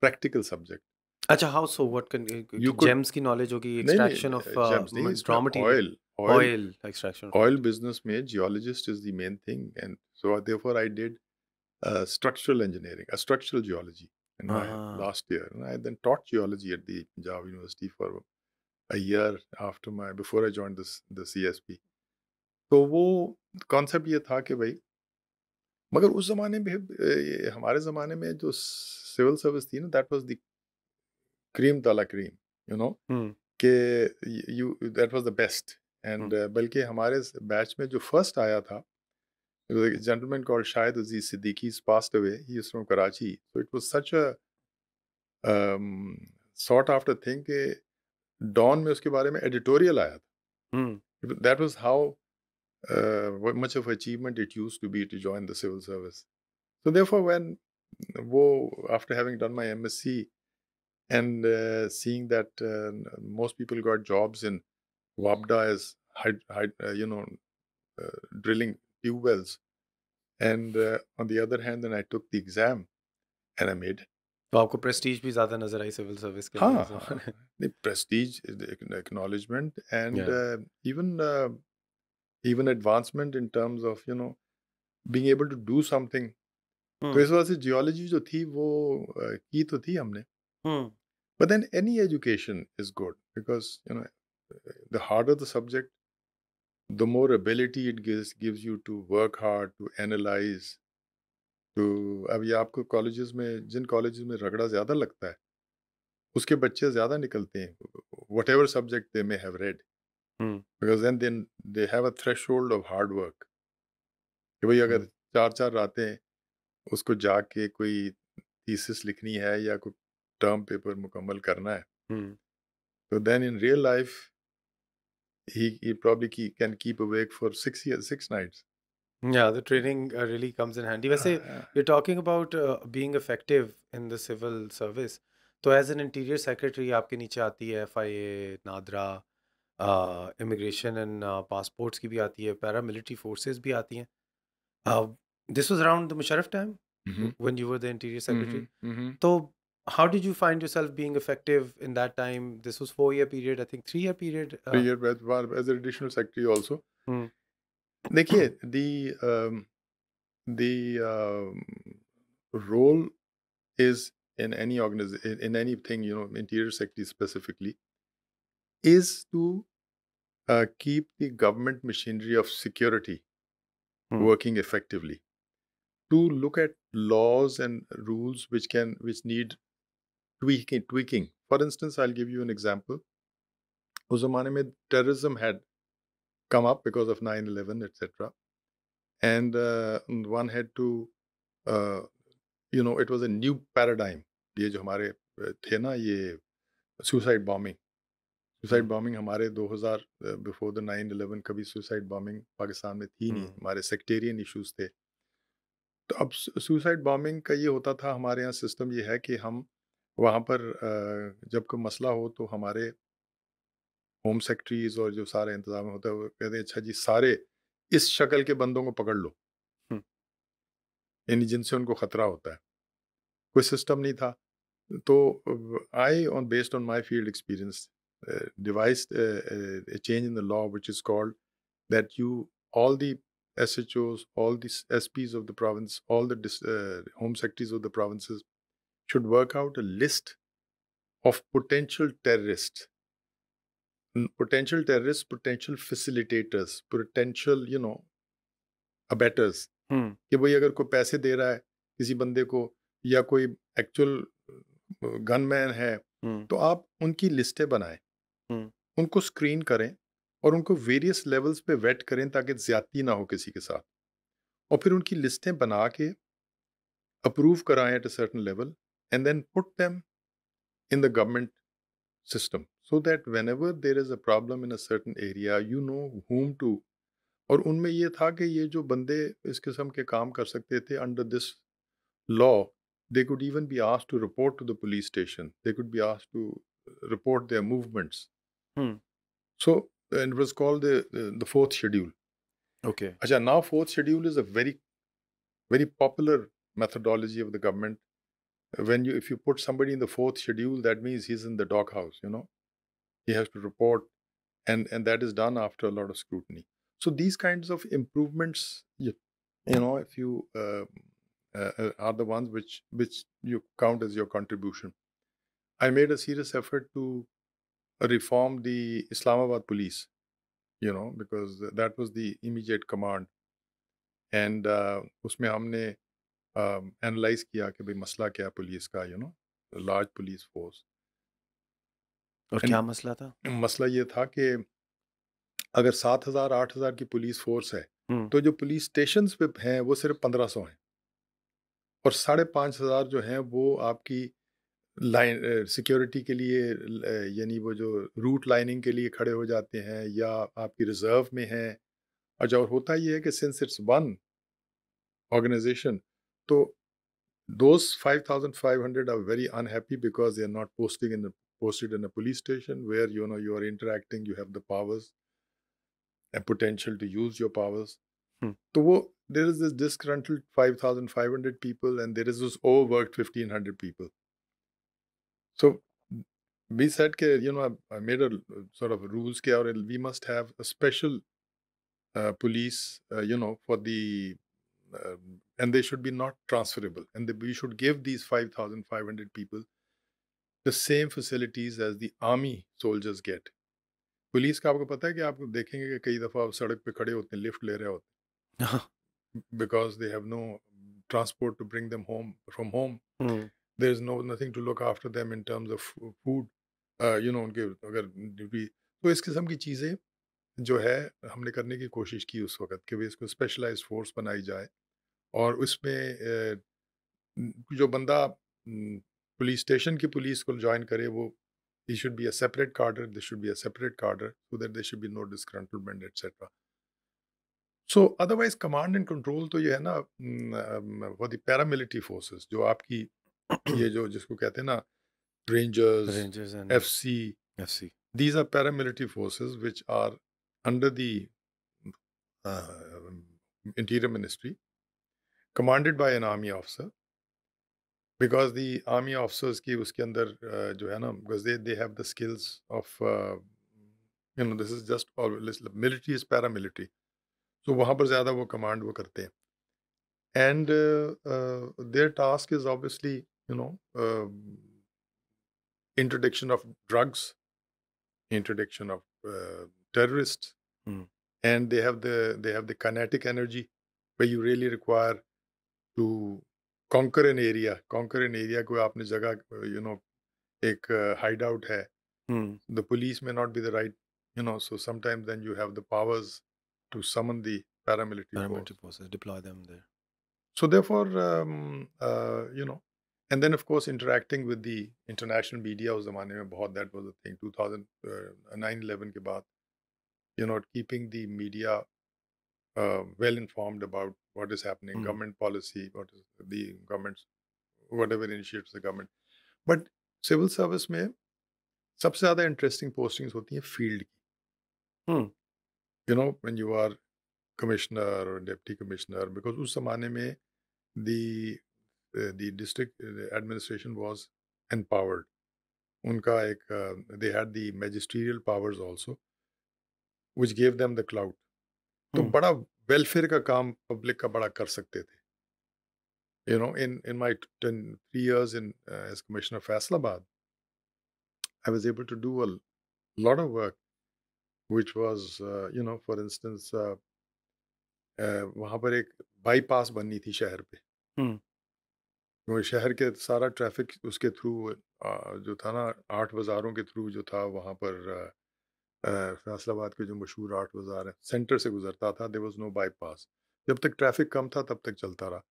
practical subject. अच्छा, how so what can you could, gems की नॉलेज होगी, नहीं एक्सट्रैक्शन ऑफ नहीं जेम्स नहीं, इसमें raw material, oil oil oil extraction of oil material. Business में geologist is the main thing, and so therefore I did structural engineering, structural geology in my हाँ। last year, and I then taught geology at the Punjab University for a year after my before I joined this the CSP. तो वो concept ये था कि भाई, मगर उस जमाने में हमारे जमाने में जो सिविल सर्विस थी ना, दैट वाज द क्रीम तला क्रीम, यू नो, हुँ, कि you that was the best. Hmm. And बल्कि हमारे बैच में जो फर्स्ट आया था, there was a gentleman called Shahid Aziz Siddiqui. He's passed away. He is from Karachi. So it was such a sought after thing कि don में उसके बारे में एडिटोरियल आया हुँ। था। That was how much of achievement it used to be to join the civil service. So therefore, when वो after having done my MSc and seeing that most people got jobs in WAPDA as drilling tube wells, and on the other hand, then I took the exam and I made it. तो आपको Prestige भी ज़्यादा नज़र आई civil service के अंदर हाँ, उस हाँ, ज़माने। the prestige, the acknowledgement, and या even advancement in terms of being able to do something. तो हुँ, इस वजह से जियोलॉजी जो थी वो की तो थी हमने, हुँ। but then any education is good because the harder the subject, the more ability it gives you to work hard, to analyze, to अब ये आपको कॉलेजेस में, जिन कॉलेजेस में रगड़ा ज़्यादा लगता है उसके बच्चे ज़्यादा निकलते हैं, whatever subject they may have read, hmm, because then they have a threshold of hard work कि भाई अगर हुँ, 4-4 रातें उसको जाग के कोई थीसिस लिखनी है या कोई टर्म पेपर मुकम्मल करना है, हुँ। तो then in real life he probably can keep awake for 6 nights. Yeah, the training really comes in handy. वैसे Uh, you're talking about being effective in the civil service. तो एज एन इंटीरियर सेक्रेटरी आपके नीचे आती है FIA, NADRA, immigration and passports की भी आती है, पैरा मिलिट्री फोर्सेस भी आती हैं। This was around the Musharraf time mhm, when you were the interior secretary. mhm, mhm. तो how did you find yourself being effective in that time? This was 4 year period, I think 3 year period. 3 year as an additional secretary also. Hmm. देखिए the role is in any organization, in anything, interior secretary specifically, is to keep the government machinery of security Hmm. working effectively, to look at laws and rules which need tweaking. For instance, I'll give you an example. उस ज़माने में terrorism had come up because of 9/11, etc. And one had to, uh, it was a new paradigm. ये जो हमारे थे ना, ये suicide bombing, suicide Hmm. Bombing हमारे 2000 बिफोर द 9/11 कभी सुसाइड बॉम्बिंग पाकिस्तान में थी नहीं, Hmm. हमारे सेक्टेरियन इश्यूज थे। तो अब सुसाइड बॉम्बिंग का ये होता था, हमारे यहाँ सिस्टम ये है कि हम वहाँ पर जब कोई मसला हो तो हमारे होम सेक्रेटरीज और जो सारा इंतजाम होता है वो कहते हैं अच्छा जी सारे इस शक्ल के बंदों को पकड़ लो, हुँ, यानी जिनसे उनको खतरा होता है। कोई सिस्टम नहीं था। तो I on based on my field experience devised a change in the law which is called that you all the SHOs, all the SPs of the province, all the home secretaries of the provinces should work out a list of potential terrorists, potential facilitators, potential, abettors. हुँ, कि भाई अगर कोई पैसे दे रहा है किसी बंदे को या कोई एक्चुअल गनमैन है, हुँ, तो आप उनकी लिस्टें बनाएं, हुँ, उनको स्क्रीन करें और उनको वेरियस लेवल्स पे वेट करें ताकि ज्यादती ना हो किसी के साथ, और फिर उनकी लिस्टें बना के अप्रूव कराएं at a certain level and then put them in the government system so that whenever there is a problem in a certain area you know whom to. और उनमें ये था कि ये जो बंदे इस किस्म के काम कर सकते थे under this law, they could even be asked to report to the police station, they could be asked to report their movements. Hmm, So and it was called the fourth schedule. Okay, Acha, now fourth schedule is a very popular methodology of the government. When you if you put somebody in the fourth schedule, that means he's in the doghouse, he has to report, and that is done after a lot of scrutiny. So these kinds of improvements, if you are the ones which you count as your contribution. I made a serious effort to reform the Islamabad police, because that was the immediate command, and उसमें हमने analyse किया कि भाई मसला क्या है police का, large police force. और एंड क्या मसला था? मसला ये था कि अगर 7,000 8,000 की पुलिस फोर्स है, हुँ, तो जो पुलिस स्टेशंस पे हैं वो सिर्फ 1,500 हैं, और 5,500 जो हैं वो आपकी लाइन सिक्योरिटी के लिए यानी वो जो रूट लाइनिंग के लिए खड़े हो जाते हैं या आपकी रिजर्व में हैं। अच्छा, और होता ये है कि सिंस इट्स वन ऑर्गेनाइजेशन, तो those 5,500 are very unhappy because they are not posted in a police station where you are interacting, you have the powers and potential to use your powers. हुँ, तो वो there is this disgruntled 5,500 people and there is this overworked 1,500 people. So we said that, I made a sort of rules ke, or we must have a special police, for the, and they should be not transferable. And we should give these 5,500 people the same facilities as the army soldiers get. Police का आपको पता है कि आप देखेंगे कि कई दफ़ा आप सड़क पे खड़े होते हैं, लिफ्ट ले रहे होते हाँ, हैं, because they have no transport to bring them home from home. Hmm, There is nothing to look after them in terms of food. उनके अगर ड्यूटी, तो इस किस्म की चीज़ें जो है हमने करने की कोशिश की उस वक़्त कि भई इसको स्पेशलाइज़्ड फ़ोर्स बनाई जाए, और उसमें जो बंदा पुलिस स्टेशन की पुलिस को जॉइन करे वो he should be a separate cadre, there should be a separate cadre so that there should be no disgruntlement, etc. So otherwise command and control तो ये है ना for the paramilitary forces जो आपकी ये जो जिसको कहते हैं ना Rangers, rangers and FC, FC, these are paramilitary forces which are under the uh, Interior Ministry, commanded by an army officer, because the army officers की उसके अंदर जो है ना, because they have the skills of this is just all military is paramilitary, so वहाँ पर ज़्यादा वो command वो करते हैं, and their task is obviously interdiction of drugs, interdiction of terrorists, hmm, and they have the kinetic energy where you really require to conquer an area कोई आपने जगह एक hideout है, हुँ, the police may not be the right, so sometimes then you have the powers to summon the paramilitary paramilitary force. Forces deploy them there, So therefore, and then of course interacting with the international media उस ज़माने में बहुत, that was the thing, 9/11 के बाद, keeping the media well informed about what is happening, hmm, government policy, what is the government's, whatever initiates the government. But civil service में सबसे ज़्यादा interesting postings होती हैं फील्ड की। हुँ, you know when you are commissioner और deputy commissioner, because उस ज़माने में the the district administration was empowered. उनका एक they had the magisterial powers also which give them the clout. तो हुँ, बड़ा वेलफेयर का काम पब्लिक का बड़ा कर सकते थे। You know, in my 3 years in as Commissioner of Faisalabad, I was able to do a lot of work, which was, for instance, वहाँ पर एक बाईपास बननी थी शहर पे। हुँ, वो शहर के सारा ट्रैफिक उसके थ्रू जो था ना, 8 बाज़ारों के थ्रू जो था वहाँ पर फैसलाबाद के जो मशहूर 8 बाज़ार हैं, सेंटर से गुज़रता था, देयर वाज़ नो बाईपास। जब तक ट्रैफिक कम था तब तक चलता रहा।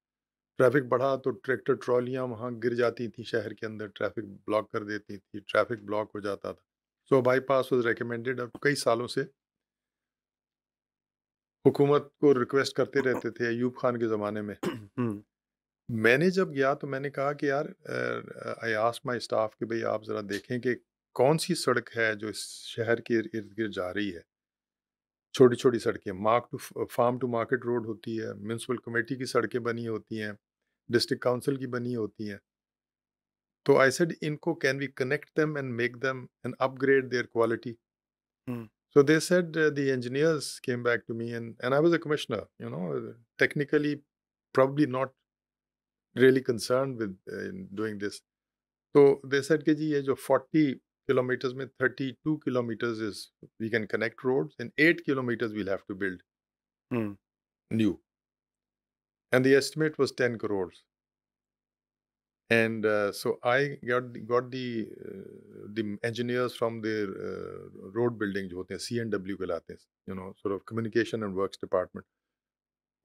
ट्रैफिक बढ़ा तो ट्रैक्टर ट्रॉलियाँ वहाँ गिर जाती थी शहर के अंदर, ट्रैफिक ब्लॉक कर देती थी, ट्रैफिक ब्लॉक हो जाता था। सो बाईपास वाज़ रिकमेंडेड। अब कई सालों से हुकूमत को रिक्वेस्ट करते रहते थे अयूब खान के ज़माने में। हुँ, मैंने जब गया तो मैंने कहा कि यार आई आस्क्ड माय स्टाफ कि भई आप ज़रा देखें कि कौन-सी सड़क है जो इस शहर के इर्द-गिर्द जा रही है। छोटी-छोटी सड़कें, फार्म टू मार्केट रोड होती है, म्युनिसिपल कमेटी की सड़कें बनी होती हैं, डिस्ट्रिक्ट काउंसिल की बनी होती हैं। तो आई सेड इनको can we connect them and make them and upgrade their quality. Hmm, So they said the engineers came back to me, and I was a commissioner, technically probably not really concerned with in doing this. So they said कि जी ये जो 40 kilometers में 32 kilometers is we can connect roads and 8 kilometers we'll have to build hmm, new, and the estimate was 10 crores. And so I got the engineers from their road building जो होते हैं C&W कहलाते हैं, sort of communication and works department.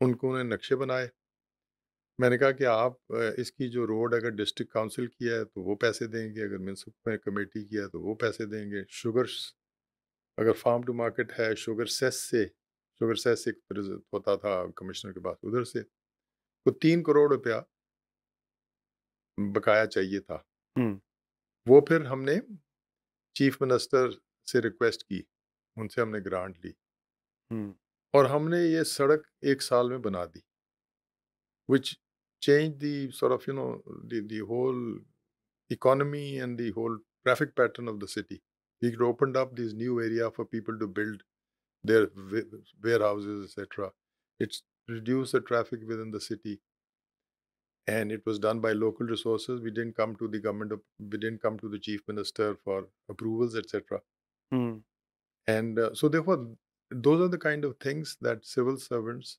उनको उन्होंने नक्शे बनाए। मैंने कहा कि आप इसकी जो रोड अगर डिस्ट्रिक्ट काउंसिल की है तो वो पैसे देंगे, अगर म्युनिसिपल कमेटी की है तो वो पैसे देंगे। शुगर अगर फार्म टू मार्केट है, शुगर सेस एक होता था कमिश्नर के पास, उधर से। तो 3 करोड़ रुपया बकाया चाहिए था। हुँ, वो फिर हमने चीफ मिनिस्टर से रिक्वेस्ट की, उनसे हमने ग्रांट ली हुँ, और हमने ये सड़क 1 साल में बना दी, which changed the sort of the whole economy and the whole traffic pattern of the city. It opened up this new area for people to build their warehouses, etc. It's reduced the traffic within the city, and it was done by local resources. We didn't come to the government, we didn't come to the chief minister for approvals, etc. Hmm. And so, therefore, those are the kind of things that civil servants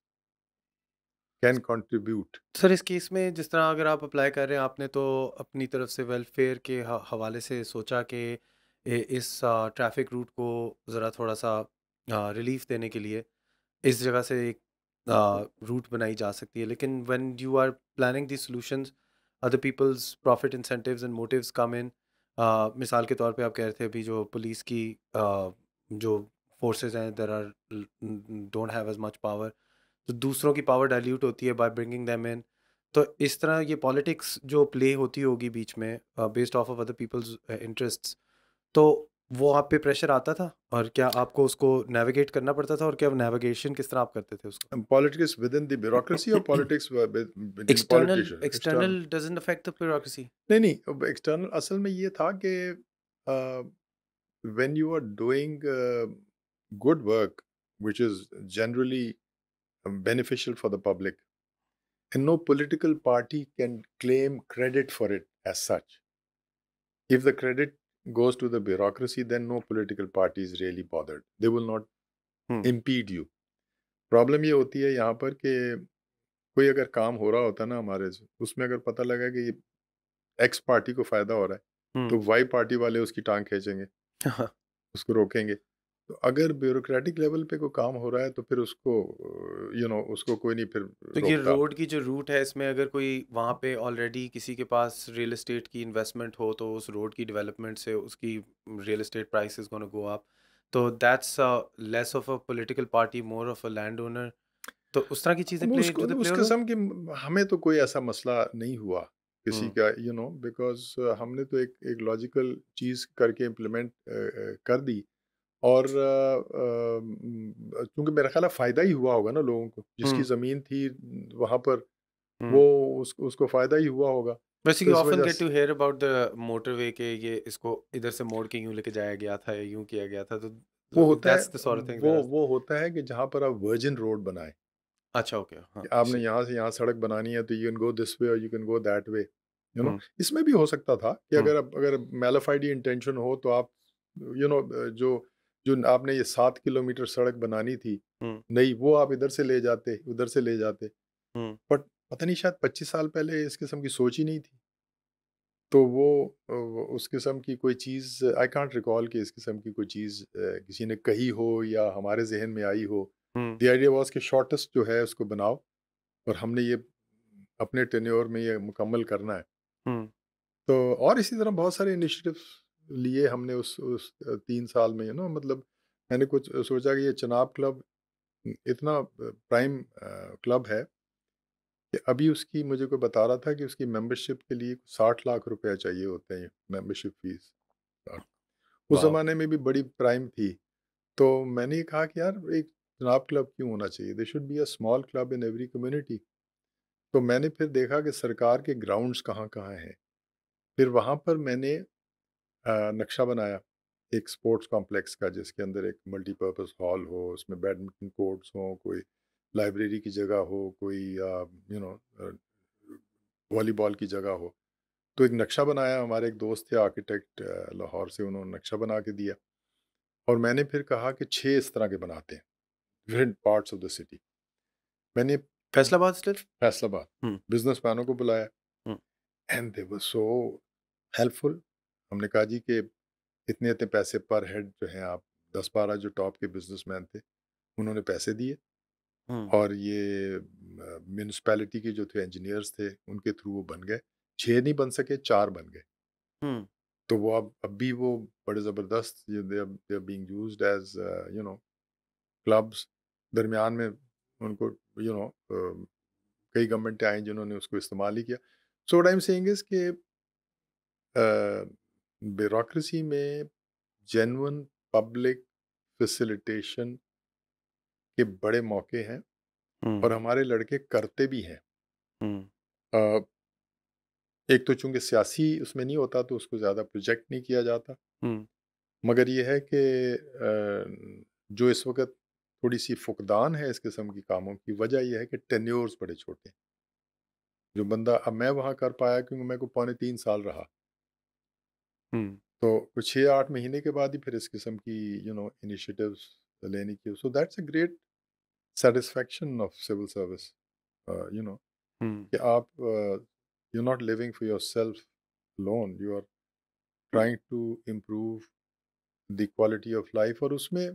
can contribute. Sir इस case में जिस तरह अगर आप apply कर रहे हैं आपने तो अपनी तरफ से वेलफेयर के हवाले से सोचा कि इस ट्रैफिक रूट को ज़रा थोड़ा सा रिलीफ देने के लिए इस जगह से एक रूट बनाई जा सकती है लेकिन when you are planning the solutions other people's profit incentives and motives come in मिसाल के तौर पे आप कह रहे थे अभी जो पुलिस की जो फोर्सेस हैं there are don't have as much power तो दूसरों की पावर डाइल्यूट होती है बाय ब्रिंगिंग देम इन तो इस तरह ये पॉलिटिक्स जो प्ले होती होगी बीच में based off of other people's interests तो वो आप पे प्रेशर आता था और क्या आपको उसको नेविगेट करना पड़ता था और क्या नेविगेशन किस तरह आप करते थे उसको And politics within the bureaucracy or politics between the external politician, external? External doesn't affect the bureaucracy नहीं, नहीं, अब एक्सटर्नल असल में ये था कि when you are doing good work which is generally beneficial for the public, and no political party can claim credit for it as such. If the credit goes to the bureaucracy, then no political party is really bothered. They will not hmm impede you. Problem ये होती है यहाँ पर कि कोई अगर काम हो रहा होता ना हमारे से, उसमें अगर पता लगा कि एक्स पार्टी को फ़ायदा हो रहा है, हम्म तो वाई पार्टी वाले उसकी टाँग खींचेंगे, उसको रोकेंगे। तो अगर ब्यूरोक्रेटिक लेवल पे कोई काम हो रहा है, तो फिर उसको उसको कोई नहीं फिर तो ये रोकता। रोड की जो रूट है इसमें अगर कोई वहाँ पे ऑलरेडी किसी के पास रियल एस्टेट की इन्वेस्टमेंट हो तो उस रोड की डेवलपमेंट से उसकी real estate price is gonna go up तो that's less of a political party more of a land owner तो उस तरह की चीज़ें अब प्ले उसको डू दे प्ले उस अ रोल किस्म की हमें तो कोई ऐसा मसला नहीं हुआ। किसी हुँ, का बिकॉज़ हमने तो एक एक लॉजिकल चीज़ करके इम्प्लीमेंट कर दी। और चूँकि मेरा ख़्याल है फ़ायदा ही हुआ होगा ना लोगों को, जिसकी हुँ, ज़मीन थी वहाँ पर, वो हुँ। उसको फ़ायदा ही हुआ होगा। वैसे तो यू इस ऑफ़न वजह गेट से to hear about the motorway के ये इसको इधर से मोड़ के यूँ लेके जाया गया था या यूँ किया गया था, वो तो होता है that's the sort of thing वो दैट वो होता है कि जहाँ पर आप वर्जिन रोड बनाएँ, अच्छा ओके, हाँ, कि आपने इसे यहाँ से यहाँ सड़क बनानी है तो you can go this way और you can go that way, हुँ, इसमें भी हो सकता था कि हुँ, अगर मैलिफाइड इंटेंशन हो तो आप जो जो आपने ये 7 किलोमीटर सड़क बनानी थी, हुँ, नहीं वो आप इधर से ले जाते, उधर से ले जाते। हुँ, बट पता नहीं शायद 25 साल पहले इस किस्म की सोच ही नहीं थी। तो वो उस किस्म की कोई चीज़ आई कांट रिकॉल कि इस किस्म की कोई चीज़ किसी ने कही हो या हमारे ज़हन में आई हो। हुँ, द आइडिया वाज़ कि शॉर्टेस्ट जो है उसको बनाओ और हमने ये अपने टेन्योर में ये मुकम्मल करना है। हुँ, तो और इसी तरह बहुत सारे इनिशिएटिव्स लिए हमने उस 3 साल में, मतलब मैंने कुछ सोचा कि ये चिनाब क्लब इतना प्राइम क्लब है कि अभी उसकी मुझे कोई बता रहा था कि उसकी मेंबरशिप के लिए 60 लाख रुपए चाहिए होते हैं, मेंबरशिप फीस। उस वॉव! ज़माने में भी बड़ी प्राइम थी। तो मैंने ये कहा कि यार एक चिनाब क्लब क्यों होना चाहिए? There should be a small club in every community. तो मैंने फिर देखा कि सरकार के ग्राउंड्स कहाँ-कहाँ हैं। फिर वहाँ पर मैंने नक्शा बनाया एक स्पोर्ट्स कॉम्प्लेक्स का, जिसके अंदर एक मल्टीपर्पज़ हॉल हो, उसमें बैडमिंटन कोर्ट्स हों, कोई लाइब्रेरी की जगह हो, कोई यू नो अ, वॉलीबॉल की जगह हो। तो एक नक्शा बनाया, हमारे एक दोस्त थे आर्किटेक्ट लाहौर से, उन्होंने नक्शा बना के दिया और मैंने फिर कहा कि 6 इस तरह के बनाते हैं, different parts of the city. मैंने फैसलाबाद स्टिल? फैसलाबाद हुँ, बिज़नेसमैनों को बुलाया हुँ, and they were so helpful. हमने कहा जी कि इतने-इतने पैसे पर हेड जो हैं आप, 10-12 जो टॉप के बिज़नेसमैन थे, उन्होंने पैसे दिए हुँ, और ये म्युनिसिपैलिटी के जो थे इंजीनियर्स थे, उनके थ्रू वो बन गए। 6 नहीं बन सके, 4 बन गए। हुँ, तो वो अब भी वो बड़े ज़बरदस्त, they are being used as clubs. दरमियान में उनको कई गवर्नमेंटें आई जिन्होंने उसको इस्तेमाल ही किया। So what I am saying is कि ब्यूरोक्रेसी में जेन्युइन पब्लिक फैसिलिटेशन के बड़े मौके हैं हुँ, और हमारे लड़के करते भी हैं। हुँ, अ, एक तो चूँकि सियासी उसमें नहीं होता तो उसको ज़्यादा प्रोजेक्ट नहीं किया जाता। हुँ, मगर ये है कि जो इस वक़्त थोड़ी-सी फुक़दान है इस किस्म की कामों की, वजह ये है कि टेन्योर्स बड़े छोटे हैं। जो बंदा अब मैं वहाँ कर पाया क्योंकि मेरे को पौने 3 साल रहा। हुँ, तो कुछ 6-8 महीने के बाद ही फिर इस किस्म की इनिशिएटिव्स लेने की, so that's a great satisfaction of civil service. You know हुँ, कि आप you are not living for yourself alone, you are trying to improve the quality of life. और उसमें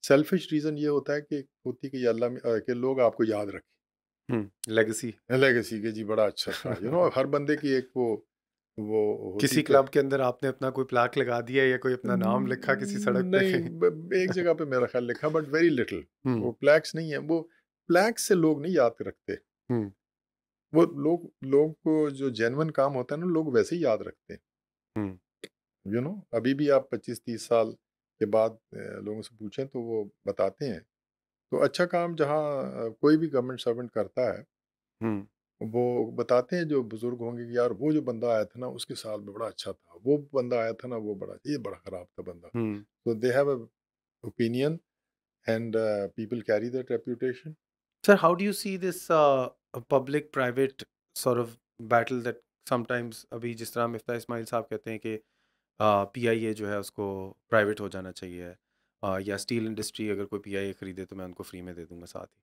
सेल्फिश रीज़न ये होता है कि होती कि अल्लाह कि लोग आपको याद रखें। हुँ, लेगेसी। लेगेसी के जी बड़ा अच्छा था, हर बंदे की एक वो होती किसी कि क्लब के अंदर आपने अपना कोई प्लाक लगा दिया या कोई अपना नाम लिखा किसी सड़क पे? नहीं, एक जगह पे मेरा ख्याल लिखा, बट वेरी लिटिल। वो हुँ, प्लैक्स नहीं है, वो प्लैक्स से लोग नहीं याद रखते। हुँ, वो लोग को जो जेन्युइन काम होता है ना, लोग वैसे ही याद रखते हैं। हुँ, अभी भी आप 25-30 साल के बाद लोगों से पूछें तो वो बताते हैं। तो अच्छा काम जहाँ कोई भी गवर्नमेंट सर्वेंट करता है, हुँ, वो बताते हैं जो बुजुर्ग होंगे कि यार वो जो बंदा आया था ना उसके साल में बड़ा अच्छा था, वो बंदा आया था ना वो ये बड़ा खराब था बंदा। हुँ। तो they have a opinion and people carry that reputation. Sir, how do you see this public-private sort of battle that sometimes अभी जिस तरह मिफ्ता इस्माइल साहब कहते हैं कि पीआईए जो है उसको प्राइवेट हो जाना चाहिए या स्टील इंडस्ट्री अगर कोई पीआईए खरीदे तो मैं उनको फ्री में दे दूंगा साथ ही।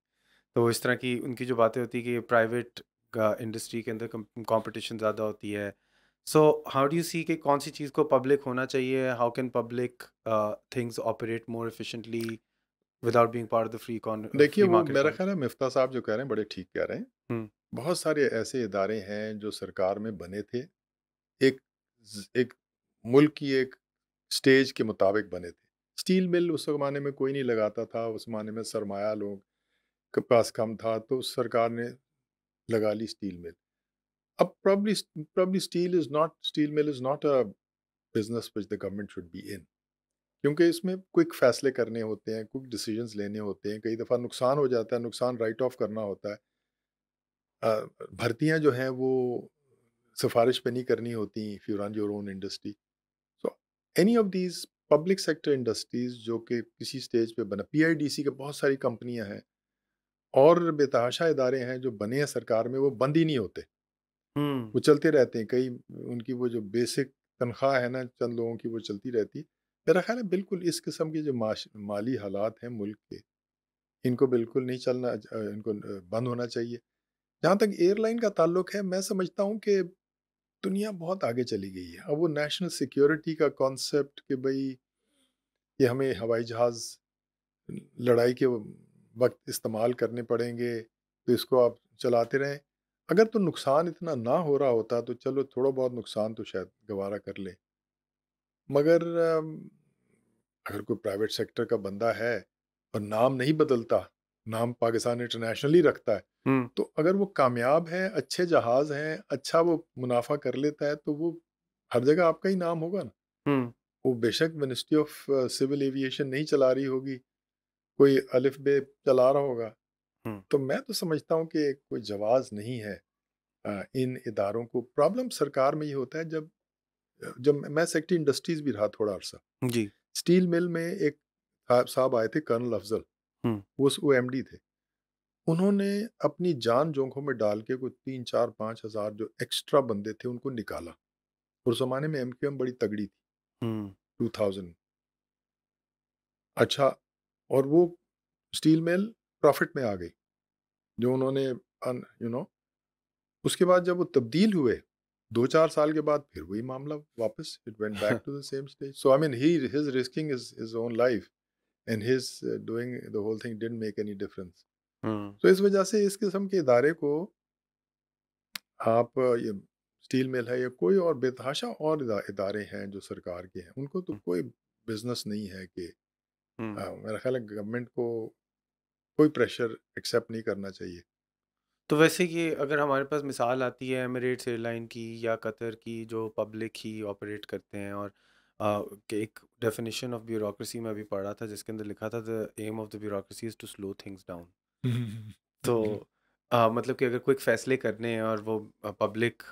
तो इस तरह की उनकी जो बातें होती है कि प्राइवेट का इंडस्ट्री के अंदर कंपटीशन ज़्यादा होती है। So how do you see कि कौन सी चीज़ को पब्लिक होना चाहिए? How can public things operate more efficiently without being part of the देखिए फ्री वो मार्केट मेरा इकोनॉमी? ख्याल है मिफ्ता साहब जो कह रहे हैं बड़े ठीक कह रहे हैं। हुँ, बहुत सारे ऐसे इदारे हैं जो सरकार में बने थे, एक मुल्क की एक स्टेज के मुताबिक बने थे। स्टील मिल उस ज़माने में कोई नहीं लगाता था, उस ज़माने में सरमाया लोग के पास कम था, तो सरकार ने लगा ली स्टील मिल। अब probably steel mill is not a business which the government should be in, क्योंकि इसमें क्विक फैसले करने होते हैं, क्विक डिसीजंस लेने होते हैं, कई दफ़ा नुकसान हो जाता है, नुकसान राइट ऑफ करना होता है। भर्तियाँ जो हैं वो सिफ़ारिश पे नहीं करनी होती if you run your own industry. So any of these public sector industries जो कि किसी स्टेज पे बना, पीआईडीसी के बहुत सारी कंपनियाँ हैं और बेतहाशा इदारे हैं जो बने हैं सरकार में, वो बंद ही नहीं होते। हुँ, वो चलते रहते हैं, कई उनकी वो जो बेसिक तनख्वाह है ना चंद लोगों की, वो चलती रहती। मेरा ख़्याल है बिल्कुल इस किस्म के जो माली हालात हैं मुल्क के, इनको बिल्कुल नहीं चलना, इनको बंद होना चाहिए। जहाँ तक एयरलाइन का ताल्लुक है, मैं समझता हूँ कि दुनिया बहुत आगे चली गई है। अब वो नेशनल सिक्योरिटी का कॉन्सेप्ट कि भई ये हमें हवाई जहाज़ लड़ाई के वक़्त इस्तेमाल करने पड़ेंगे, तो इसको आप चलाते रहें। अगर तो नुकसान इतना ना हो रहा होता तो चलो थोड़ा बहुत नुकसान तो शायद गँवारा कर लें। मगर अगर कोई प्राइवेट सेक्टर का बंदा है और नाम नहीं बदलता, नाम पाकिस्तान इंटरनेशनल ही रखता है, हुँ, तो अगर वो कामयाब है, अच्छे जहाज़ हैं, अच्छा वो मुनाफ़ा कर लेता है, तो वो हर जगह आपका ही नाम होगा ना। हुँ, वो बेशक मिनिस्ट्री ऑफ सिविल एविएशन नहीं चला रही होगी, कोई अलिफ बे चला रहा होगा। हुँ, तो मैं तो समझता हूँ कि कोई जवाज़ नहीं है इन इदारों को। प्रॉब्लम सरकार में ये होता है, जब मैं सेक्रेटरी इंडस्ट्रीज़ भी रहा थोड़ा अरसा। जी, स्टील मिल में एक साहब आए थे, कर्नल अफ़ज़ल, हुँ, वो एमडी थे। उन्होंने अपनी जान जोखिम में डाल के कोई 3, 4, 5 हज़ार जो एक्स्ट्रा बंदे थे उनको निकाला। उस ज़माने में एमक्यूएम बड़ी तगड़ी थी, हुँ, 2000। अच्छा, और वो स्टील मिल प्रॉफ़िट में आ गई, जो उन्होंने उसके बाद जब वो तब्दील हुए, 2-4 साल के बाद फिर वही मामला वापस it went back to the same stage. So I mean he he's risking his own life and he's doing the whole thing didn't make any difference. हुँ, तो इस वजह से इस किस्म के इदारे को आप ये स्टील मिल है या कोई और बेतहाशा और इदारे हैं जो सरकार के हैं, उनको तो हुँ, कोई बिज़नेस नहीं है कि हुँ। मेरा ख़्याल है गवर्नमेंट को कोई प्रेशर एक्सेप्ट नहीं करना चाहिए। तो वैसे ये अगर हमारे पास मिसाल आती है एमिरेट्स एयरलाइन की या कतर की जो पब्लिक ही ऑपरेट करते हैं और कि एक डेफिनेशन ऑफ ब्यूरोक्रेसी में अभी पढ़ा था जिसके अंदर लिखा था the aim of the bureaucracy is to slow things down. तो मतलब कि अगर क्विक फ़ैसले करने हैं और वो पब्लिक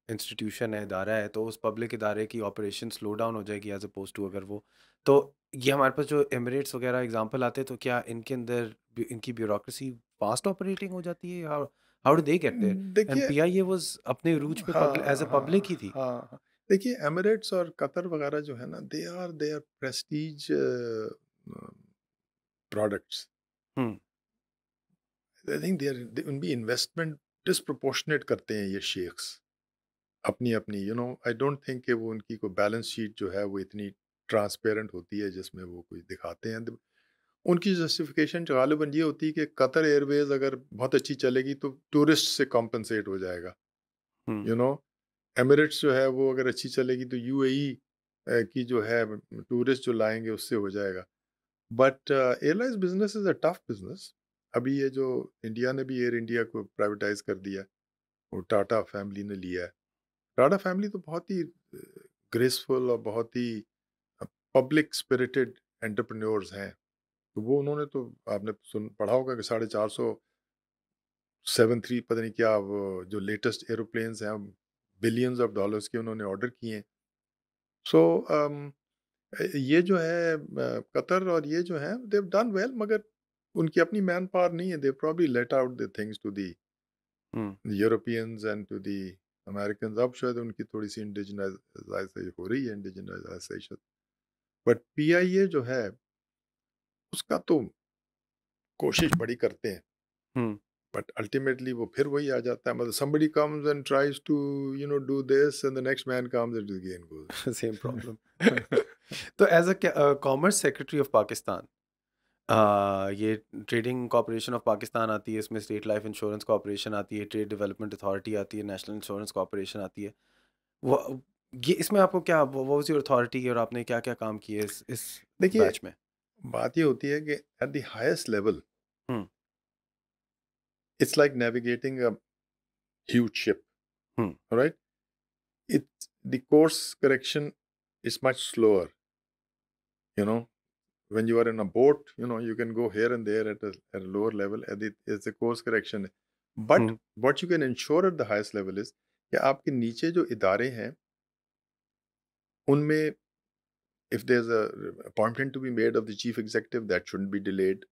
इंस्टीट्यूशन है, इदारा है, तो उस पब्लिक इदारे की ऑपरेशन स्लो डाउन हो जाएगी एज़ अपोज़्ड टू अगर वो तो ये हमारे पास जो एमिरेट्स वग़ैरह एग्ज़ाम्पल आते हैं, तो क्या इनके अंदर इनकी ब्यूरोक्रेसी फ़ास्ट ऑपरेटिंग हो जाती है? How how do they get there? And देखिए, पीआईए वाज़ अपने रूज पे एज़ अ हाँ, पब्लिक ही हाँ, थी। हाँ, हाँ। देखिए, एमिरेट्स और कतर वगैरह जो है ना, they are prestige products. Hmm, I think they उनकी इन्वेस्टमेंट डिस्प्रोपोर्शनेट करते हैं ये शेख्स, अपनी-अपनी, आई डोंट थिंक कि वो उनकी कोई बैलेंस शीट जो है वो इतनी ट्रांसपेरेंट होती है जिसमें वो कुछ दिखाते हैं। उनकी जस्टिफिकेशन ग़ालिबन ये होती है कि कतर एयरवेज़ अगर बहुत अच्छी चलेगी तो टूरिस्ट से कॉम्पेंसेट हो जाएगा, हुँ, यू नो। एमिरेट्स जो है वो अगर अच्छी चलेगी तो यूएई की जो है टूरिस्ट जो लाएँगे उससे हो जाएगा। But airlines business is a tough business. अभी ये जो इंडिया ने भी एयर इंडिया को प्राइवेटाइज़ कर दिया है, वो टाटा फैमिली ने लिया है। टाटा फैमिली तो बहुत ही ग्रेसफुल और बहुत ही पब्लिक स्पिरिटेड एंटरप्रेन्योर्स हैं। तो वो उन्होंने तो आपने पढ़ा होगा कि 450 73 पता नहीं क्या वो जो लेटेस्ट एरोप्लेन्स हैं, बिलियंस ऑफ डॉलर्स के उन्होंने ऑर्डर किए हैं। सो ये जो है कतर और ये जो है दे हैव डन वेल, मगर उनकी अपनी मैन पावर नहीं है। They probably let out the things to the hmm. Europeans and to the Americans. अब शायद उनकी थोड़ी सी इंडिजिनाइजेशन हो रही है, इंडिजिनाइजेशन। बट पीआईए जो है उसका तो कोशिश बड़ी करते हैं, हुँ, बट अल्टीमेटली वो फिर वही आ जाता है, मतलब somebody comes and tries to do this and the next man comes and it again same problem. goes. तो as commerce secretary of Pakistan ये ट्रेडिंग कॉर्पोरेशन ऑफ पाकिस्तान आती है, इसमें स्टेट लाइफ इंश्योरेंस कॉर्पोरेशन आती है, ट्रेड डेवलपमेंट अथॉरिटी आती है, national insurance corporation आती है। वो ये इसमें आपको क्या व्हाट वाज़ योर अथॉरिटी और आपने क्या-क्या काम किए इस देखिए, बैच में? बात ये होती है कि at the highest level hmm, it's like navigating a huge ship. Hmm. all right? The course correction is much slower, you know. When you are in a boat, you can go here and there at a lower level, and it's a course correction. But Hmm. what you can ensure at the highest level is कि आपके नीचे जो इदारे हैं उनमें, if there's a appointment to be made of the chief executive, that shouldn't be delayed.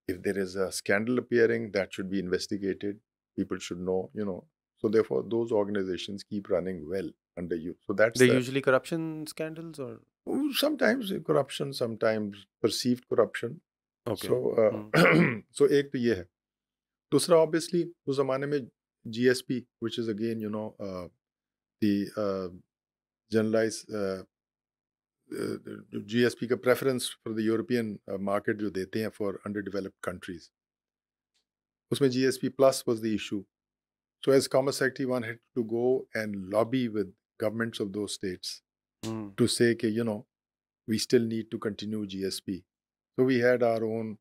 If there is a scandal appearing, that should be investigated. People should know. So therefore, those organizations keep running well under you. So that's They're the usually corruption scandals or sometimes corruption, sometimes perceived corruption. okay. So Hmm. so एक तो ये है. दूसरा obviously उस ज़माने में GSP, which is again the generalized GSP का preference for the European market जो देते हैं for underdeveloped countries. उसमें GSP plus was the issue. So as Commerce Secretary, one had to go and lobby with governments of those states Hmm. to say, कि, we still need to continue GSP. So we had our own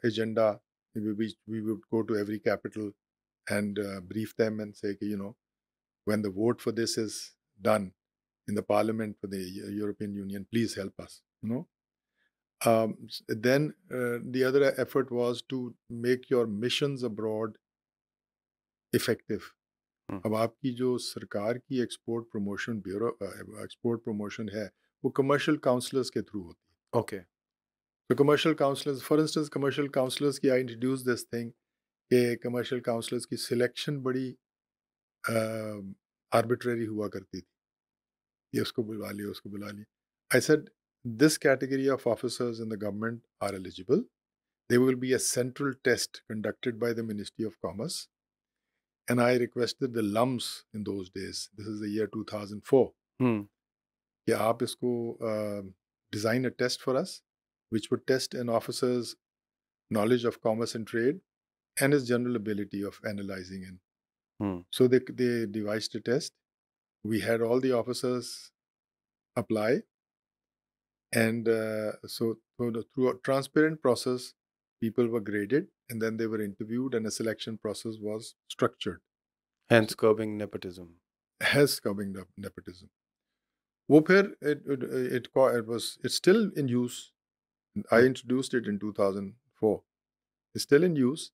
agenda. We would go to every capital and brief them and say, when the vote for this is done in the parliament for the European Union, please help us. Then the other effort was to make your missions abroad effective. Hmm. अब आपकी जो सरकार की export promotion है वो commercial counsellors के through होती है. Okay. तो commercial counsellors, for instance commercial counsellors की आई इंट्रोड्यूस दिस थिंग कि कमर्शियल काउंसलर्स की सिलेक्शन बड़ी आर्बिट्रेरी हुआ करती थी. ये उसको बुला लिया, उसको बुला लिया. I said this category of officers in the government are eligible. There will be a central test conducted by the Ministry of Commerce. And I requested the LUMs in those days. This is the year 2004. Hmm. कि आप इसको design a test for us, which would test an officer's knowledge of commerce and trade and his general ability of analyzing it. Hmm. So they devised a test. We had all the officers apply, and through a transparent process, people were graded, and then they were interviewed, and a selection process was structured. Hence So, curbing nepotism. has coming up nepotism. वो फिर it's still in use. I Hmm. introduced it in 2004. It's still in use,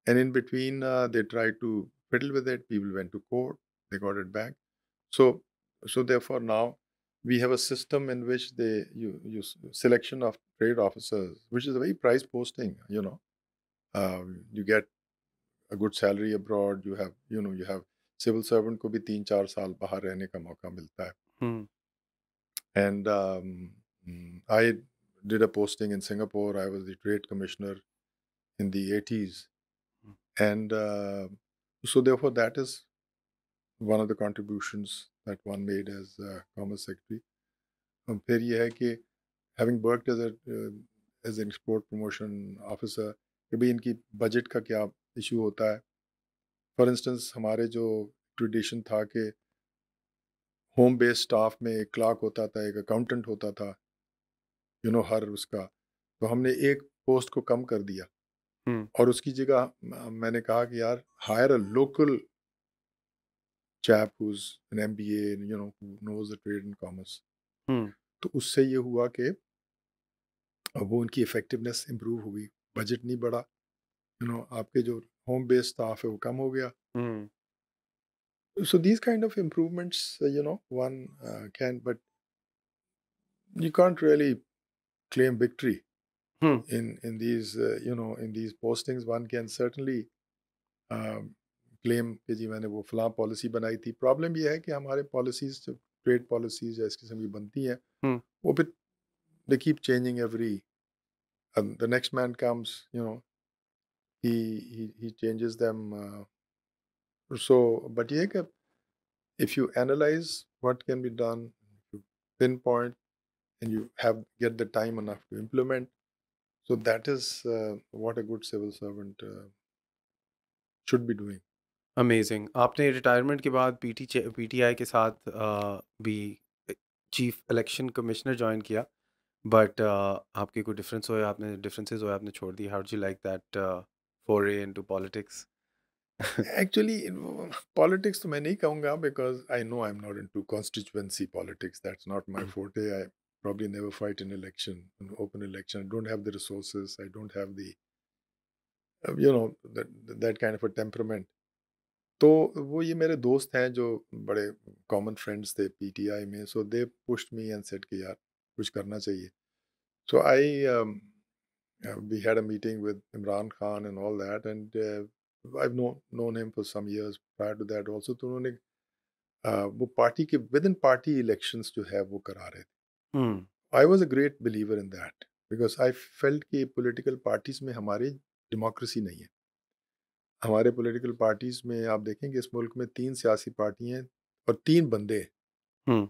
and in between they tried to fiddle with it. People went to court. They got it back. So therefore now we have a system in which they use selection of trade officers, which is a very price posting. You get a good salary abroad. You have civil servant को भी 3-4 साल बाहर रहने का मौका मिलता है. Hmm. And I did a posting in Singapore. I was the trade commissioner in the 80s. Hmm. And so therefore that is one of the contributions that one made as Commerce Secretary. फिर ये है कि having worked as an export promotion officer, कि भाई इनकी budget का क्या issue होता है. फॉर इंस्टेंस हमारे जो ट्रेडिशन था कि होम बेस्ड स्टाफ में एक क्लार्क होता था, एक अकाउंटेंट होता था, हर उसका. तो हमने एक पोस्ट को कम कर दिया Hmm. और उसकी जगह मैंने कहा कि यार higher a local chap who's an MBA, and who knows the trade and commerce. Hmm. तो उससे ये हुआ कि वो उनकी इफेक्टिवनेस इम्प्रूव हुई, बजट नहीं बढ़ा, आपके जो होम बेस्ड स्टाफ है वो कम हो गया. Hmm. So these kind of improvements, one can, but you can't really claim victory Hmm. in these, in these postings. One can certainly claim कि जी मैंने वो फलां पॉलिसी बनाई थी. प्रॉब्लम ये है कि हमारे पॉलिसीज जो ट्रेड पॉलिसीज या इस किस्म की बनती हैं Hmm. वो फिर they keep changing every the next man comes, he changes them. But ये है कि if you analyze what can be done, if you pinpoint and you get the time enough to implement, so that is what a good civil servant should be doing. Amazing. आपने retirement के बाद PTI के साथ भी chief election commissioner join किया, but आपके कोई differences हुए आपने छोड़ दी. How do you like that foray into politics? Actually politics तो मैं नहीं कहूँगा because I know I am not into constituency politics, that's not my forte, I probably never fight in election, an open election. I don't have the resources, I don't have the, you know, that kind of a temperament. तो वो ये मेरे दोस्त हैं जो बड़े common friends थे PTI में, सो दे पुश्ड मी एंड सेड कि यार कुछ करना चाहिए। सो आई we had a meeting with Imran Khan and all that, and I've known him for some years prior to that also. तो उन्होंने वो पार्टी के विद इन पार्टी इलेक्शंस जो है वो करा रहे थे। हुँ, I was a great believer in that because I felt कि पॉलिटिकल पार्टीज में हमारी डेमोक्रेसी नहीं है। हमारे पॉलिटिकल पार्टीज में आप देखेंगे इस मुल्क में 3 सियासी पार्टियाँ हैं और 3 बंदे हैं हुँ,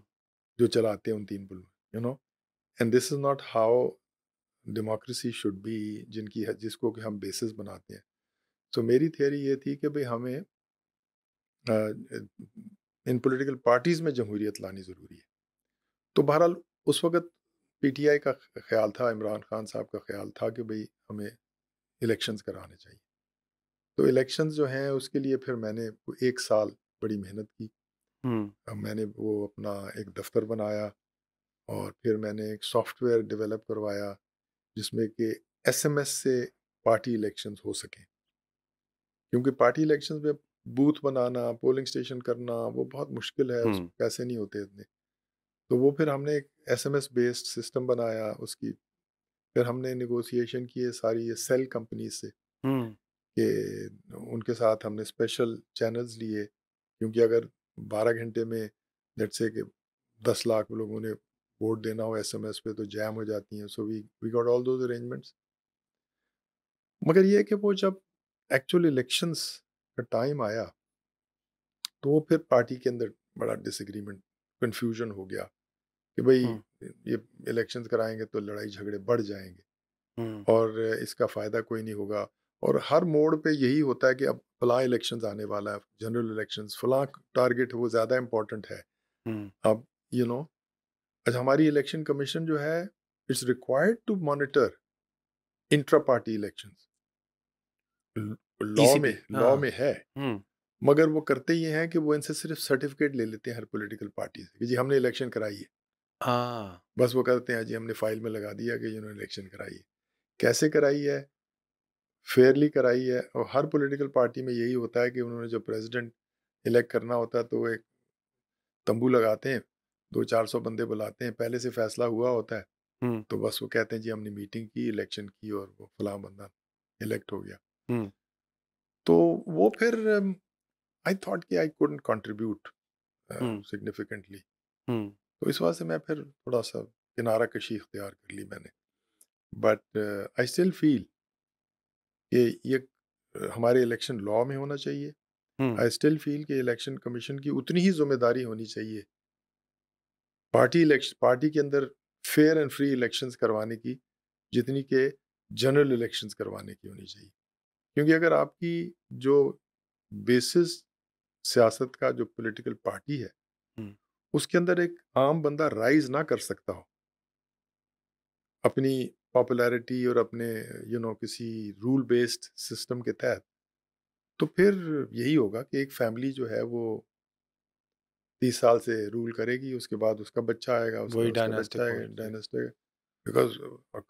जो चलाते हैं उन 3 मुल्क, you know, and this is not how democracy should be, जिसको कि हम बेसिस बनाते हैं। सो मेरी थियरी ये थी कि भई हमें अ, इन पॉलिटिकल पार्टीज़ में जमहूरियत लानी ज़रूरी है। तो बहरहाल उस वक़्त पीटीआई का ख़्याल था, इमरान खान साहब का ख़्याल था कि भई हमें इलेक्शंस कराने चाहिए। तो इलेक्शंस जो हैं उसके लिए फिर मैंने वो 1 साल बड़ी मेहनत की। हुँ, मैंने वो अपना एक दफ़्तर बनाया और फिर मैंने एक सॉफ्टवेयर डेवलप करवाया जिसमें कि एसएमएस से पार्टी इलेक्शंस हो सकें। क्योंकि पार्टी इलेक्शंस में बूथ बनाना, पोलिंग स्टेशन करना वो बहुत मुश्किल है, हुँ, उसमें पैसे नहीं होते इतने। तो वो फिर हमने एक एसएमएस बेस्ड सिस्टम बनाया उसकी, फिर हमने नेगोशिएशन किए सारी ये सेल कंपनीज़ से हुँ, कि उनके साथ हमने स्पेशल चैनल्स लिए, क्योंकि अगर 12 घंटे में लेट्स से कि 10 लाख लोगों ने वोट देना हो एसएमएस पे तो जैम हो जाती हैं। So we got all those arrangements. मगर ये है कि वो जब एक्चुअल इलेक्शंस का टाइम आया, तो वो फिर पार्टी के अंदर बड़ा डिसएग्रीमेंट, कन्फ्यूजन हो गया कि भई हुँ, ये इलेक्शंस कराएँगे तो लड़ाई झगड़े बढ़ जाएँगे हुँ, और इसका फ़ायदा कोई नहीं होगा। और हर मोड़ पे यही होता है कि अब फलाँ इलेक्शंस आने वाला है, जनरल इलेक्शंस, फलाँ टारगेट वो ज़्यादा इम्पोर्टेंट है। हुँ, अब यू नो अच्छा हमारी इलेक्शन कमीशन जो है it's required to monitor intra party elections. ECP law हाँ, में है, हुँ, मगर वो करते ये हैं कि वो इनसे सिर्फ़ सर्टिफ़िकेट ले लेते हैं हर पॉलिटिकल पार्टी से कि जी हमने इलेक्शन कराई है। हाँ, बस वो करते हैं जी हमने फ़ाइल में लगा दिया कि इन्होंने इलेक्शन कराई है। कैसे कराई है? फेयरली कराई है और हर पॉलिटिकल पार्टी में यही होता है कि उन्होंने जो प्रेसिडेंट इलेक्ट करना होता है तो वो एक तंबू लगाते हैं, 200-400 बंदे बुलाते हैं, पहले से फ़ैसला हुआ होता है, हुँ, तो बस वो कहते हैं जी हमने मीटिंग की, इलेक्शन की और वो फलाँ बंदा इलेक्ट हो गया। हुँ, तो वो फिर आई थॉट कि I couldn't contribute hmm, significantly. हुँ, तो इस वजह से मैं फिर थोड़ा-सा किनारा कशी इख्तियार कर ली मैंने। बट आई स्टिल फील कि ये हमारे इलेक्शन लॉ में होना चाहिए। हुँ, आई स्टिल फील कि इलेक्शन कमीशन की उतनी ही ज़िम्मेदारी होनी चाहिए पार्टी के अंदर फेयर एंड फ्री इलेक्शंस करवाने की, जितनी के जनरल इलेक्शंस करवाने की होनी चाहिए। क्योंकि अगर आपकी जो बेसिस सियासत का जो पॉलिटिकल पार्टी है, हुँ, उसके अंदर एक आम बंदा राइज़ ना कर सकता हो, अपनी पॉपुलैरिटी और अपने किसी रूल बेस्ड सिस्टम के तहत, तो फिर यही होगा कि एक फैमिली जो है वो 30 साल से रूल करेगी, उसके बाद उसका बच्चा आएगा, वही उसका डायनास्टिक बच्चा आएगा, पॉलिटिक्स डायनास्टी। बिकॉज़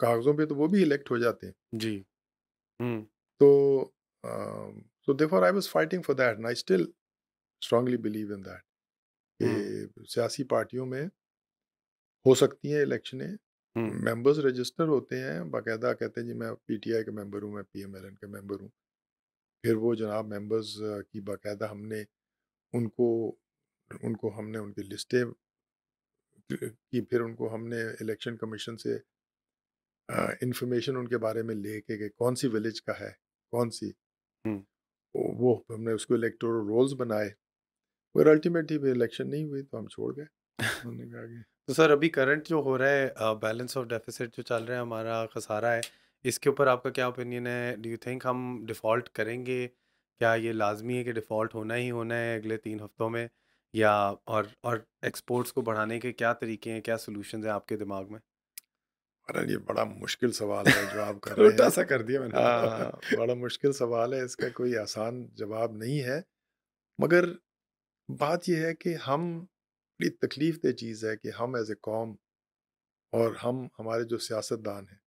कागज़ों पे तो वो भी इलेक्ट हो जाते हैं। जी, हुँ, तो so therefore I was fighting for that and I still strongly believe in that हुँ, कि सियासी पार्टियों में हो सकती हैं इलेक्शनें, हुँ, मेंबर्स रजिस्टर होते हैं, बाकायदा कहते हैं जी मैं पीटीआई का मेंबर हूँ, मैं पीएमएलएन का मेंबर हूँ। फिर वो जनाब मेंबर्स की बाकायदा हमने उनको उनको हमने उनकी लिस्टें की, फिर उनको हमने इलेक्शन कमीशन से इन्फॉर्मेशन उनके बारे में लेके कि कौन-सी विलेज का है, कौन-सी, हुँ। वो हमने उसको इलेक्टोरल रोल्स बनाए। पर अल्टीमेटली फिर इलेक्शन नहीं हुई तो हम छोड़ गए। हमने कहा कि तो सर अभी करंट जो हो रहा है बैलेंस ऑफ डेफिसिट जो चल रहा है हमारा खसारा है, इसके ऊपर आपका क्या ओपिनियन है? डू यू थिंक हम डिफ़ॉल्ट करेंगे? क्या ये लाज़मी है कि डिफ़ॉल्ट होना ही होना है अगले 3 हफ्तों में? या और एक्सपोर्ट्स को बढ़ाने के क्या तरीके हैं, क्या सॉल्यूशंस हैं आपके दिमाग में? बहरहाल ये बड़ा मुश्किल सवाल है जो आप कर रहे हैं। छोटा-सा कर दिया मैंने तो। बड़ा मुश्किल सवाल है, इसका कोई आसान जवाब नहीं है। मगर बात ये है कि हम, बड़ी तकलीफ़देह चीज़ है कि हम एज़ ए कौम और हम हमारे जो सियासतदान हैं,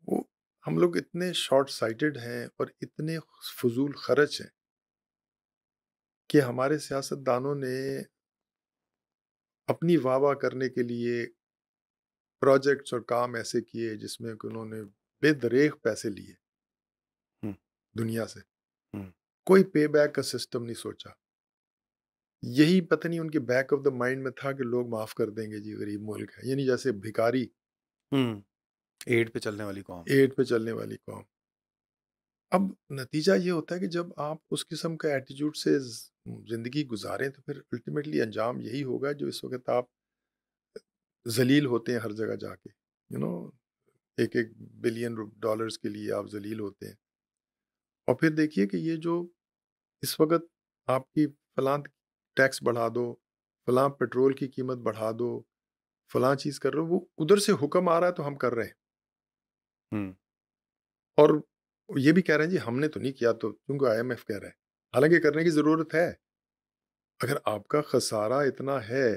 वो हम लोग इतने शॉर्ट साइटेड हैं और इतने फ़ुज़ूल ख़र्च हैं कि हमारे सियासतदानों ने अपनी वाह-वाह करने के लिए प्रोजेक्ट्स और काम ऐसे किए जिसमें कि उन्होंने बेदरेग पैसे लिए हुँ, दुनिया से। हुँ, कोई पे बैक का सिस्टम नहीं सोचा। यही पता नहीं उनके बैक ऑफ द माइंड में था कि लोग माफ़ कर देंगे जी, गरीब मुल्क है। यानी जैसे भिखारी, हुँ। एड पे चलने वाली कौम। पेट पे चलने वाली कौम। अब नतीजा ये होता है कि जब आप उस किस्म का एटीट्यूड से ज़िंदगी गुज़ारें तो फिर अल्टीमेटली अंजाम यही होगा जो इस वक़्त आप ज़लील होते हैं हर जगह जाके। यू नो, एक-एक बिलियन डॉलर्स के लिए आप ज़लील होते हैं। और फिर देखिए कि ये जो इस वक़्त आपकी फलाँ टैक्स बढ़ा दो, फलाँ पेट्रोल की कीमत बढ़ा दो, फलाँ चीज़ कर रहे हो, वो उधर से हुक्म आ रहा है तो हम कर रहे हैं। हुँ, और ये भी कह रहे हैं जी हमने तो नहीं किया, तो क्योंकि आईएमएफ कह रहा है। हालाँकि करने की ज़रूरत है। अगर आपका खसारा इतना है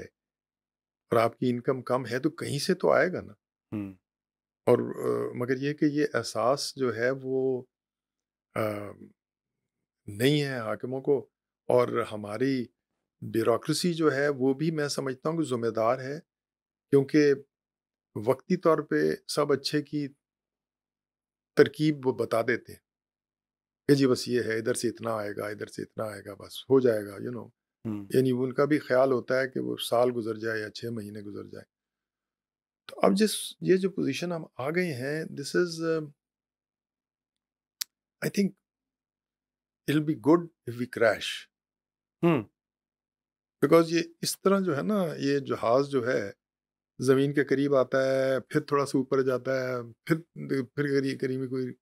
और आपकी इनकम कम है तो कहीं से तो आएगा ना। हुँ, और मगर ये कि ये एहसास जो है वो अ, नहीं है हाकिमों को। और हमारी ब्यूरोक्रेसी जो है वो भी मैं समझता हूँ कि ज़िम्मेदार है, क्योंकि वक़्ती तौर पे सब अच्छे की तरकीब वो बता देते हैं कि जी बस ये है, इधर से इतना आएगा, इधर से इतना आएगा, बस हो जाएगा, हुँ, यानी उनका भी ख़्याल होता है कि वो साल गुज़र जाए या 6 महीने गुज़र जाए। तो अब ये जो पोज़ीशन हम आ गए हैं, this is I think it will be good if we crash. Hmm. Because ये इस तरह जो है ना, ये जहाज़ जो है ज़मीन के करीब आता है, फिर थोड़ा-सा ऊपर जाता है, फिर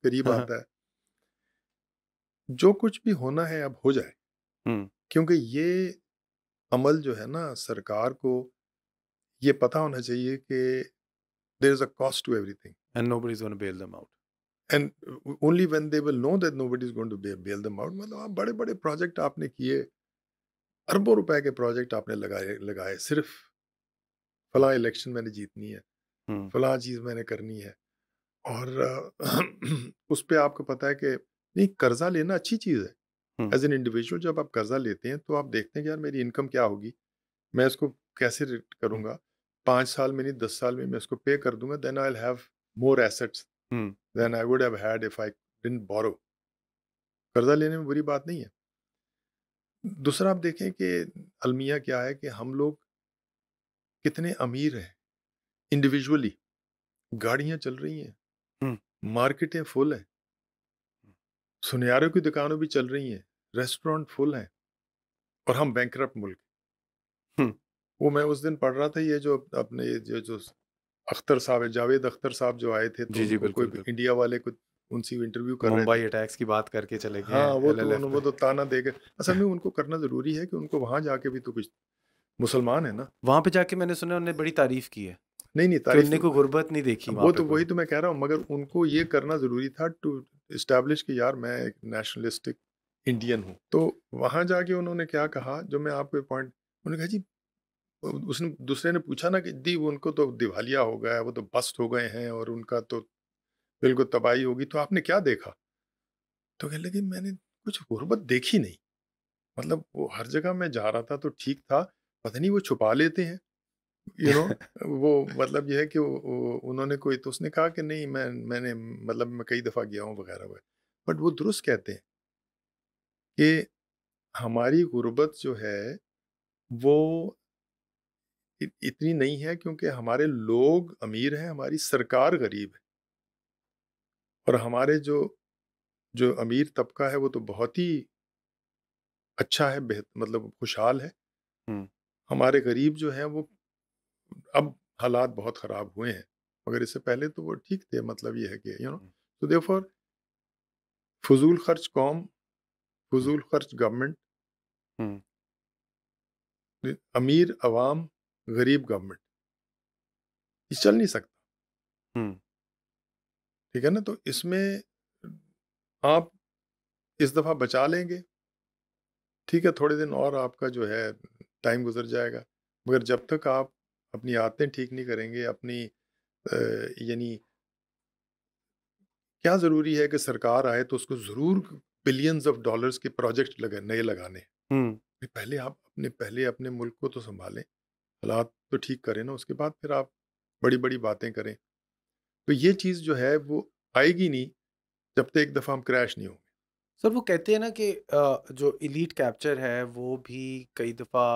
करीब आता है। जो कुछ भी होना है अब हो जाए, हुँ, क्योंकि ये अमल जो है ना, सरकार को ये पता होना चाहिए कि there is a cost to everything. And nobody is gonna bail them out. And only when they will know that nobody is going to bail them out. मतलब आप बड़े-बड़े प्रोजेक्ट आपने किए, अरबों रुपए के प्रोजेक्ट आपने लगाए लगाए सिर्फ़ फलाँ इलेक्शन मैंने जीतनी है, हुँ, फलाँ चीज़ मैंने करनी है। और उस पे आपको पता है कि नहीं, कर्ज़ा लेना अच्छी चीज़ है। हुँ, एज़ एन इंडिविजुअल जब आप कर्ज़ा लेते हैं तो आप देखते हैं कि यार मेरी इनकम क्या होगी? मैं इसको कैसे रेट हुँ, करूँगा? 5 साल में नहीं, 10 साल में मैं इसको पे कर दूँगा, then I will have more assets hmm, then I would have had if I didn't borrow. कर्ज़ा लेने में बुरी बात नहीं है। दूसरा आप देखें कि अलमिया क्या है कि हम लोग कितने अमीर हैं इंडिविजुअली। गाड़ियाँ चल रही हैं, हुँ, मार्केटें फुल हैं, सुनयारों की दुकानें भी चल रही हैं, रेस्टोरेंट फुल हैं और हम बैंकरप्ट मुल्क। हुँ। वो मैं उस दिन पढ़ रहा था, ये जो अपने ये जो अख्तर साहब है, जावेद अख्तर साहब जो आए थे, तो जी, जी, उनको बिल्कुल, कोई बिल्कुल। इंडिया वाले कुछ उनसे इंटरव्यू कर रहे थे। मुंबई अटैक्स की बात करके चले गए हाँ, हैं एलएलएफ वो पे। तो ताना दे के, असल में उनको करना ज़रूरी है कि उनको वहाँ जाके भी तो कुछ, मुसलमान है ना। वहाँ पे जाके मैंने सुना उन्होंने बड़ी तारीफ़ की है, नहीं, नहीं, कि तारीफ़ उन्होंने कोई गुर्बत नहीं देखी वहाँ वो पे तो कोई। वही तो मैं कह रहा हूँ, मगर उनको ये करना ज़रूरी था टू एस्टेब्लिश कि यार मैं एक नेशनलिस्टिक इंडियन हूँ। तो वहाँ जाके उन्होंने क्या कहा, जो मैं आपको पॉइंट, उन्होंने कहा जी, उसने दूसरे ने पूछा ना कि दी उनको तो दिवालिया हो गया है, वो तो बस्ट हो गए हैं और उनका तो बिल्कुल तबाही होगी, तो आपने क्या देखा? तो कहने लगे मैंने कुछ गुर्बत देखी नहीं। मतलब वो हर जगह मैं जा रहा था तो ठीक था, पता नहीं वो छुपा लेते हैं, यू नो वो मतलब ये है कि उन्होंने कोई, तो उसने कहा कि नहीं, मैंने मतलब मैं कई दफ़ा गया हूँ वगैरह वगैरह। बट वो दुरुस्त कहते हैं कि हमारी गुर्बत जो है वो इतनी नहीं है, क्योंकि हमारे लोग अमीर हैं, हमारी सरकार गरीब है। और हमारे जो जो अमीर तबका है वो तो बहुत ही अच्छा है, मतलब खुशहाल है। हुँ, हमारे गरीब जो हैं वो, अब हालात बहुत ख़राब हुए हैं, मगर इससे पहले तो वो ठीक थे। मतलब ये है कि हुँ, तो देयरफॉर फ़ुज़ूल ख़र्च कौम, हुँ, फ़ुज़ूल ख़र्च गवर्नमेंट, हुँ, अमीर अवाम, गरीब गवर्नमेंट, ये चल नहीं सकता। हुँ, ठीक है ना? तो इसमें आप इस दफ़ा बचा लेंगे, ठीक है, थोड़े दिन और आपका जो है टाइम गुज़र जाएगा। मगर जब तक आप अपनी आदतें ठीक नहीं करेंगे, अपनी यानी क्या ज़रूरी है कि सरकार आए तो उसको ज़रूर बिलियंस ऑफ डॉलर्स के प्रोजेक्ट नए लगाने हैं। हुँ। पहले अपने मुल्क को तो सँभालें, हालात तो ठीक करें ना, उसके बाद फिर आप बड़ी-बड़ी बातें करें। तो ये चीज़ जो है वो आएगी नहीं जब तक एक दफ़ा हम क्रैश नहीं होंगे। सर वो कहते हैं ना कि जो एलीट कैप्चर है वो भी कई दफ़ा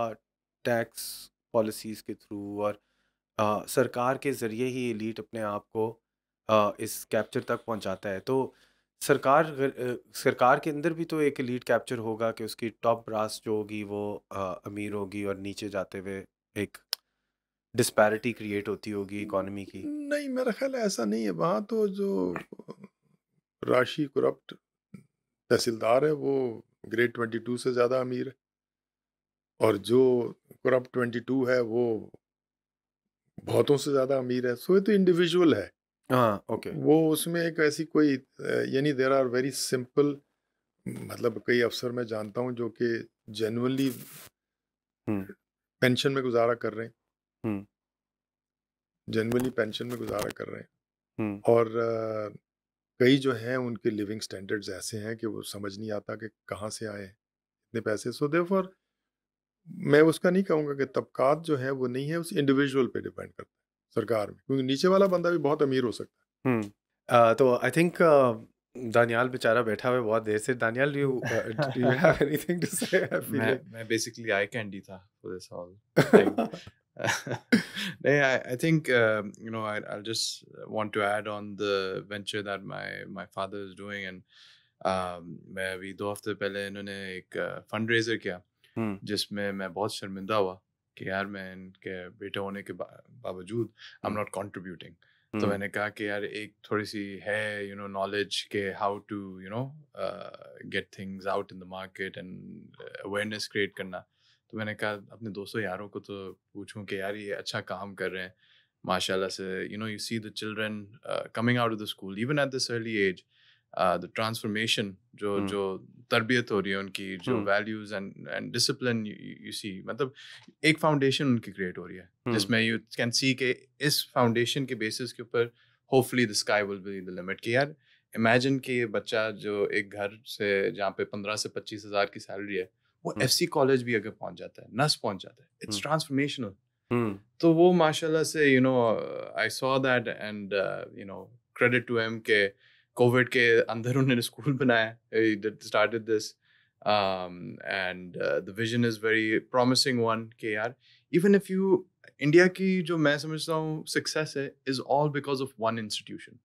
टैक्स पॉलिसीज़ के थ्रू और सरकार के ज़रिए ही एलीट अपने आप को इस कैप्चर तक पहुंचाता है। तो सरकार के अंदर भी तो एक एलीट कैप्चर होगा कि उसकी टॉप ब्रास जो होगी वो अमीर होगी और नीचे जाते हुए एक डिस्पैरिटी क्रिएट होती होगी इकोनॉमी की। नहीं, मेरा ख़्याल है ऐसा नहीं है। वहाँ तो जो राशि करप्ट तहसीलदार है वो ग्रेड 22 से ज़्यादा अमीर है, और जो करप्ट 22 है वो बहुतों से ज़्यादा अमीर है। सो ये तो इंडिविजुअल है। हाँ, ओके। वो उसमें एक ऐसी कोई यानी देयर आर वेरी सिंपल, मतलब कई अफ़सर मैं जानता हूँ जो कि जेन्युइनली हुँ, पेंशन में गुज़ारा कर रहे हैं, हुँ, जेन्युइनली पेंशन में गुज़ारा कर रहे हैं, हुँ, और कई जो हैं उनके लिविंग स्टैंडर्ड्स ऐसे हैं कि वो समझ नहीं आता कि कहाँ से आए हैं इतने पैसे। सो देयरफॉर मैं उसका नहीं कहूँगा कि तबक़ात जो है वो नहीं है, उस इंडिविजुअल पे डिपेंड करता है सरकार में, क्योंकि नीचे वाला बंदा भी बहुत अमीर हो सकता हुँ। तो आई थिंक दानियाल बेचारा बैठा हुआ है बहुत देर से। Daniyal do you have anything to say? I am मैं बेसिकली आई कैंडी था for this whole thing. Feeling No, I think I'll just want to add on the venture that my father is doing, and मैं अभी 2 हफ्ते पहले इन्होंने एक fund raiser किया हुँ, जिसमें मैं बहुत शर्मिंदा हुआ कि यार मैं इनके बेटे होने के बावजूद I am hmm, not contributing. तो हुँ, मैंने कहा कि यार एक थोड़ी सी है नॉलेज के how to get things out in the market and awareness create करना. तो मैंने कहा अपने दोस्तों यारों को तो पूछूं कि यार ये अच्छा काम कर रहे हैं माशाल्लाह से. You see the children coming out of the school even at this early age. The transformation जो हुँ, जो तरबियत हो रही है उनकी, जो हुँ, values and discipline you see, मतलब एक फाउंडेशन उनकी क्रिएट हो रही है हुँ, जिसमें यू कैन सी के इस फाउंडेशन के बेसिस के ऊपर hopefully the sky will be the limit. कि यार इमेजिन कि ये बच्चा जो एक घर से जहाँ पे 15 से 25 हज़ार की सैलरी है वो हुँ, एफसी कॉलेज भी अगर पहुंच जाता है, नस पहुंच जाता है, इट्स हुँ, ट्रांसफॉर्मेशनल. हुँ, तो वो माशाल्लाह से I saw that and credit to him के कोविड के अंदर उन्होंने स्कूल बनाया. he started this and the vision is very promising one कि यार even if you इंडिया की जो मैं समझता हूँ सक्सेस है is all because of one institution.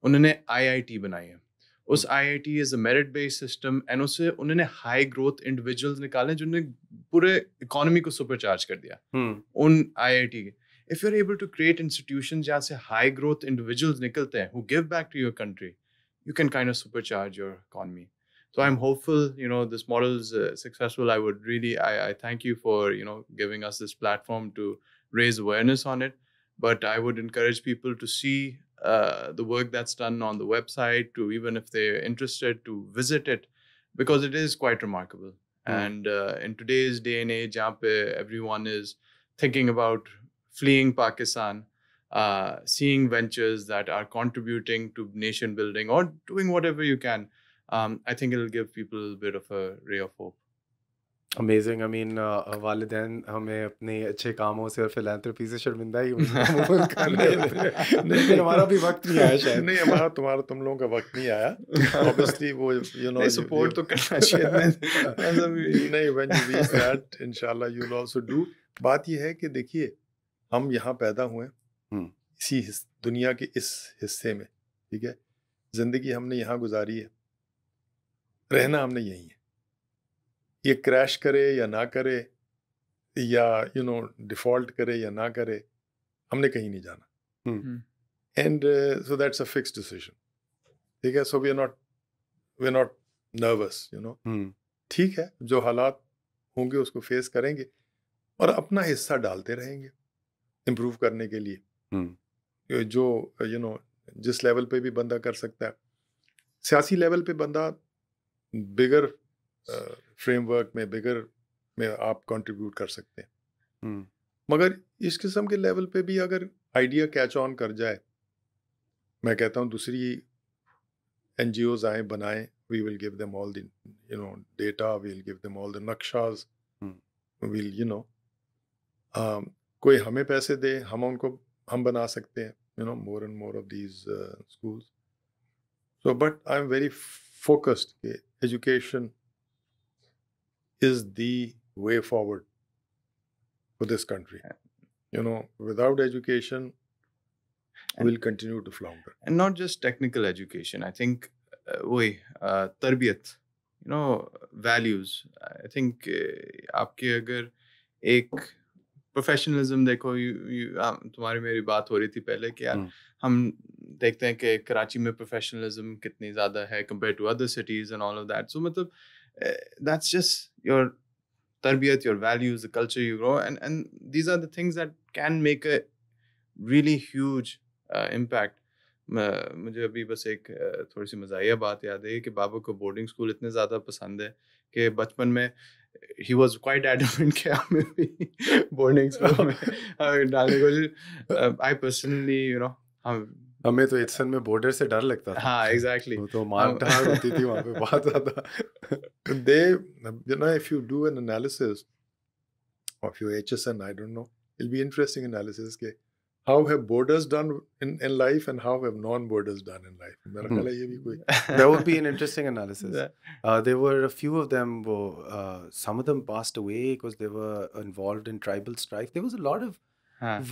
उन्होंने आईआईटी बनाई है. हुँ, उस IIT is a merit based system and उससे उन्होंने हाई ग्रोथ इंडिविजुअल्स निकाले जिन्होंने पूरे इकोनॉमी को सुपरचार्ज कर दिया हुँ, उन आईआईटी के. If you are able to create institution जहाँ से हाई ग्रोथ इंडिविजुअल्स निकलते हैं who give back to your country, you can kind of supercharge your economy. So I'm hopeful, this model is successful. I thank you for, giving us this platform to raise awareness on it. But I would encourage people to see the work that's done on the website, to even if they're interested to visit it, because it is quite remarkable. Hmm, And in today's day and age, जहाँ पे everyone is thinking about fleeing Pakistan, seeing ventures that are contributing to nation building or doing whatever you can, I think it'll give people a bit of a ray of hope. Amazing. I mean वालिदैन हमें अपने अच्छे कामों से और philanthropy से शर्मिंदा ही अमूमन कर रहे नहीं, होते हैं, नहीं, लेकिन नहीं, हमारा भी वक़्त नहीं आया शायद। नहीं, तुम लोगों का वक़्त नहीं आया। ऑब्वियसली वो नहीं, you सपोर्ट तो करना चाहिए मैं ऐसा भी. नहीं, व्हेन यू रीच दैट इंशाल्लाह यू विल आल्सो डू। बात ये है कि देखिए, हम यहाँ पैदा हुए, हुँ, इसी दुनिया के इस हिस्से में, ठीक है? ज़िंदगी हमने यहाँ गुज़ारी है, रहना हमने यहीं है। ये क्रैश करे या ना करे, या डिफ़ॉल्ट करे या ना करे, हमने कहीं नहीं जाना। हुँ, Hmm. And so that's a fixed decision, ठीक है? So we are not nervous, हुँ, ठीक है, जो हालात होंगे उसको फेस करेंगे और अपना हिस्सा डालते रहेंगे इम्प्रूव करने के लिए। हुँ। जो जिस लेवल पे भी बंदा कर सकता है, सियासी लेवल पे बंदा बिगर फ्रेमवर्क में, बिगर में आप कंट्रीब्यूट कर सकते हैं। मगर इस किस्म के लेवल पे भी अगर आइडिया कैच ऑन कर जाए, मैं कहता हूँ दूसरी NGOs आए बनाएं, we will give them all the data, we'll give them all the नक्शाज, we'll कोई हमें पैसे दे, हम बना सकते हैं more and more of these schools. So but I'm very focused कि education is the way forward for this country. Without education we'll continue to flounder. And not just technical education. I think tarbiyat, values. I think आपके अगर एक professionalism देखो, तुम्हारी मेरी बात हो रही थी पहले कि यार हम देखते हैं कि कराची में प्रोफेशनलिज्म कितनी ज़्यादा है compare to other cities and all of that. So मतलब that's just your tarbiyat, your values, the culture you grow, and these are the things that can make a really huge impact. मुझे अभी बस एक थोड़ी सी मज़ाहिया बात याद है कि बाबा को बोर्डिंग स्कूल इतने ज़्यादा पसंद है कि बचपन में he was quite adamant कि हमें भी बोर्डिंग स्कूल में डालने को. I personally, हमें तो एचसन में बॉर्डर से डर लगता था. हाँ, exactly. तो मार होती थी वहाँ पे बहुत ज़्यादा. If you do an analysis of your HSN, I don't know, it'll be interesting analysis के how have borders done in life and how have non-borders done in life. मेरा ख्याल है ये भी कोई. That would be an interesting analysis. There were a few of them. Some of them passed away because they were involved in tribal strife. There was a lot of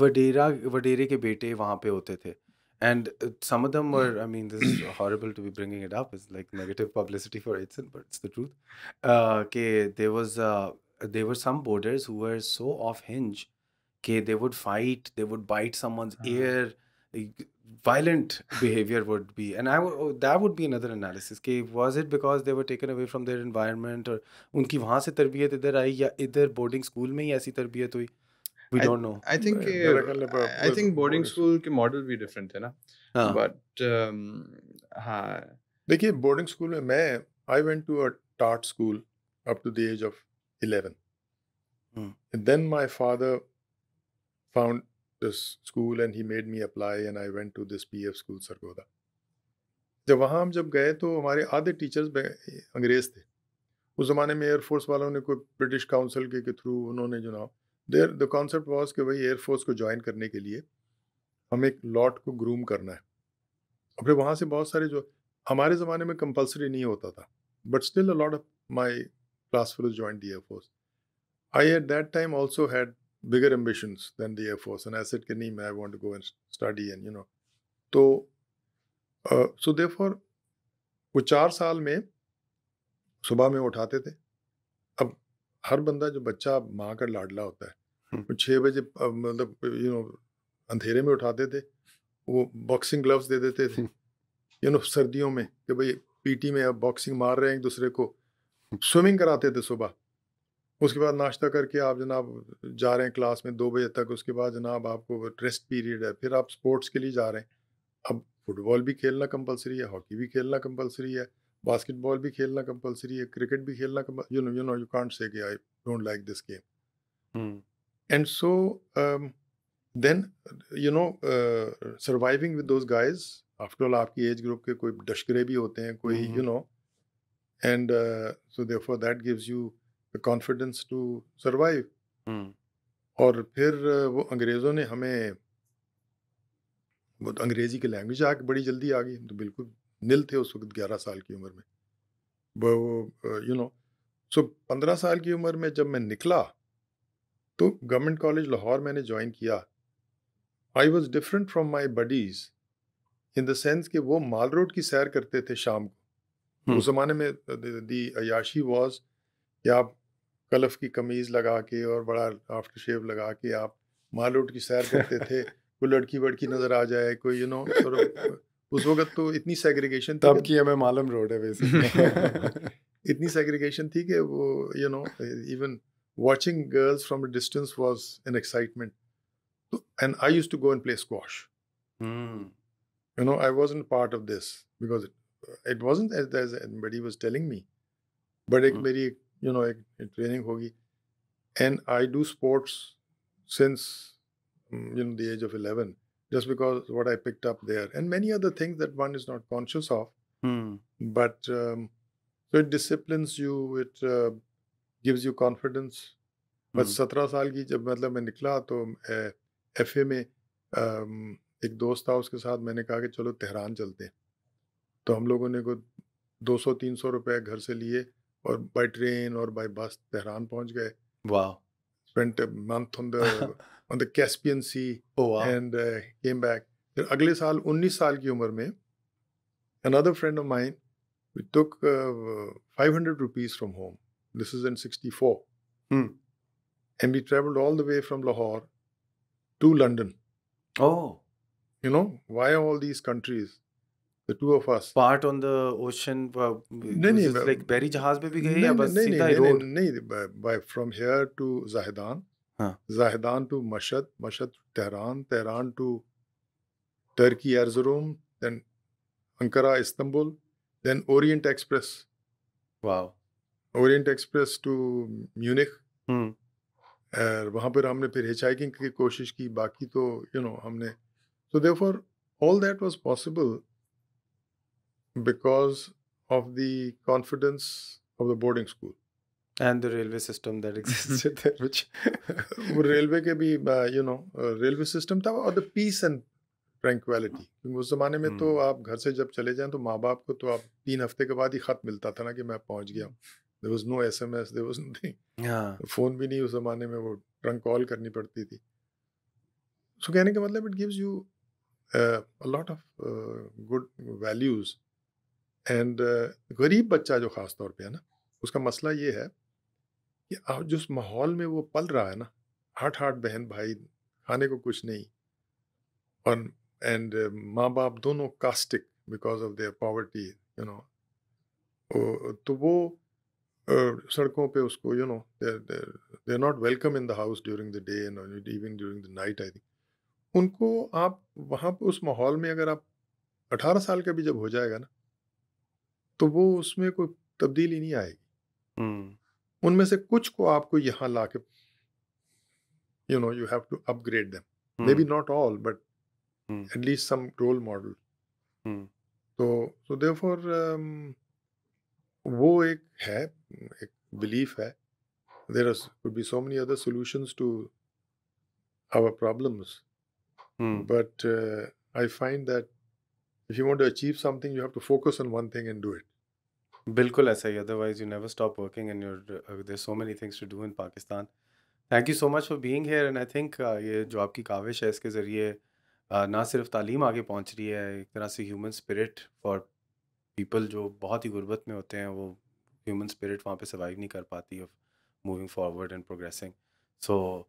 वडेरे के बेटे वहाँ पे होते थे. And some of them were, I mean, this is horrible to be bringing it up. It's like negative publicity for Itsen, but it's the truth. There were some boarders who were so off hinge. They would fight, they would bite someone's ear, violent behavior would be. And that would be another analysis. Was it because they were taken away from their environment, or उनकी वहाँ से तरबियत इधर आई या इधर boarding school में ही ऐसी तरबियत हुई? We don't know. I think boarding school के model भी different है ना. But हाँ. देखिए boarding school में I went to a TART school up to the age of 11. And then my father found this school and he made me apply and I went to this PF school Sargodha. जब वहाँ हम गए तो हमारे आधे teachers अंग्रेज़ थे. उस ज़माने में एयरफोर्स वालों ने कोई ब्रिटिश काउंसिल के थ्रू उन्होंने द कॉन्सेप्ट वाज कि भाई एयरफोर्स को ज्वाइन करने के लिए हम एक लॉट को ग्रूम करना है. और फिर वहाँ से बहुत सारे जो हमारे ज़माने में कंपलसरी नहीं होता था, but still a lot of my class fellows joined the air force. I at that time also had bigger ambitions than the Air Force, and I said कि नहीं, I want to go and study and तो so therefore वो 4 साल में सुबह में उठाते थे. अब हर बंदा जो बच्चा माँ का लाडला होता है वो 6 बजे मतलब अंधेरे में उठाते थे. वो बॉक्सिंग ग्लव्स दे देते थे सर्दियों में कि भाई पीटी में अब बॉक्सिंग मार रहे हैं एक दूसरे को. स्विमिंग कराते थे सुबह. उसके बाद नाश्ता करके आप जनाब जा रहे हैं क्लास में 2 बजे तक. उसके बाद जनाब आपको रेस्ट पीरियड है, फिर आप स्पोर्ट्स के लिए जा रहे हैं. अब फुटबॉल भी खेलना कंपलसरी है, हॉकी भी खेलना कंपलसरी है, बास्केटबॉल भी खेलना कंपलसरी है, क्रिकेट भी खेलना you can't say कि I don't like this game. And so then surviving with those guys, after all आपकी एज ग्रुप के कोई डशकरे भी होते हैं, कोई and so therefore that gives you the confidence to survive. और फिर वो अंग्रेज़ों ने हमें वो अंग्रेज़ी की लैंग्वेज बड़ी जल्दी आ गई. तो बिल्कुल निल थे उस वक्त 11 साल की उम्र में. वो सो 15 साल की उम्र में जब मैं निकला तो गवर्नमेंट कॉलेज लाहौर मैंने ज्वाइन किया. I was different from my buddies in the sense कि वो माल रोड की सैर करते थे शाम को. उस ज़माने में दी अयाशी वॉज कि आप कलफ की कमीज़ लगा के और बड़ा आफ्टर शेव लगा के आप माल रोड की सैर करते थे. कोई लड़की वड़की नज़र आ जाए, कोई उस वक्त तो इतनी सेग्रीगेशन तब की हमें मालूम रोड है बेसिकली. इतनी सेग्रीगेशन थी कि वो even watching girls from a distance was an excitement. And I used to go and play squash. You know, I wasn't part of this because it wasn't as anybody was telling me. But एक मेरी you know एक training होगी, and I do sports since you know the age of 11, just because what I picked up there, and many other things that one is not conscious of. But so it disciplines you, it gives you confidence. बस 17 साल की जब मतलब मैं निकला तो FA में एक दोस्त था, उसके साथ मैंने कहा कि चलो तेहरान चलते हैं। तो हम लोगों ने को 200-300 रुपए घर से लिए और बाय ट्रेन और बाय बस तेहरान पहुंच गए। Wow. Spent a month on the Caspian Sea. Oh wow. And came back. फिर अगले साल 19 साल की उम्र में another friend of mine, we took 500 rupees from home. This is in 64. And we traveled all the way from Lahore to London. Oh. You know, why all these countries? The two of us. Part on the ocean. नहीं, like बहरी जहाज पे भी गए या नहीं, बस नहीं, सीधा नहीं, रोड? नहीं, by from here to Zahedan, हाँ. Zahedan to Mashhad, Mashhad to Tehran, Tehran to Turkey, Erzurum, then Ankara, Istanbul, then Orient Express. Wow. Orient Express to Munich. वहाँ पर हमने फिर हिचहाइकिंग की कोशिश की, बाकी तो you know हमने, so therefore all that was possible because of the confidence of the boarding school. And the railway system that existed there, which वो रेलवे के भी you know रेलवे सिस्टम था, और the peace and tranquility. क्योंकि उस ज़माने में तो आप घर से जब चले जाएं तो माँ बाप को तो आप 3 हफ्ते के बाद ही ख़त मिलता था ना कि मैं पहुँच गया हूँ. There was no SMS, there was nothing. Phone भी नहीं उस ज़माने में, वो ट्रंक कॉल करनी पड़ती थी. So कहने का मतलब it gives you a lot of good values. And गरीब बच्चा जो ख़ास तौर पे है ना, उसका मसला ये है कि जिस माहौल में वो पल रहा है ना, 8 बहन भाई, खाने को कुछ नहीं, और एंड माँ बाप दोनों caustic because of their poverty, you know, तो वो सड़कों पे उसको you know they are not welcome in the house during the day and even during the night. I think उनको आप वहाँ पे उस माहौल में अगर आप 18 साल का भी जब हो जाएगा ना, तो वो उसमें कोई तब्दीली नहीं आएगी. उनमें से कुछ को आपको यहाँ ला के you know you have to upgrade them. Maybe not all, but at least some role model. So therefore वो एक है, एक belief है. There could be so many other solutions to our problems. But I find that if you want to achieve something, you have to focus on one thing and do it. बिल्कुल ऐसा ही, otherwise you never stop working and there's so many things to do in Pakistan. Thank you so much for being here, and I think ये जो आपकी काविश है इसके ज़रिए ना सिर्फ तालीम आगे पहुंच रही है, एक तरह से ह्यूमन स्पिरिट फॉर पीपल जो बहुत ही गुर्बत में होते हैं, वो ह्यूमन स्पिरिट वहाँ पे सर्वाइव नहीं कर पाती of moving forward and progressing. So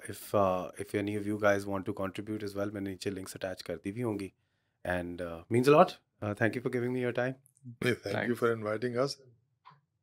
if any of you guys want to contribute as well, मैंने नीचे लिंक्स अटैच कर दी भी होंगी, and means a lot. Thank you for giving me your time. Thank you for inviting us.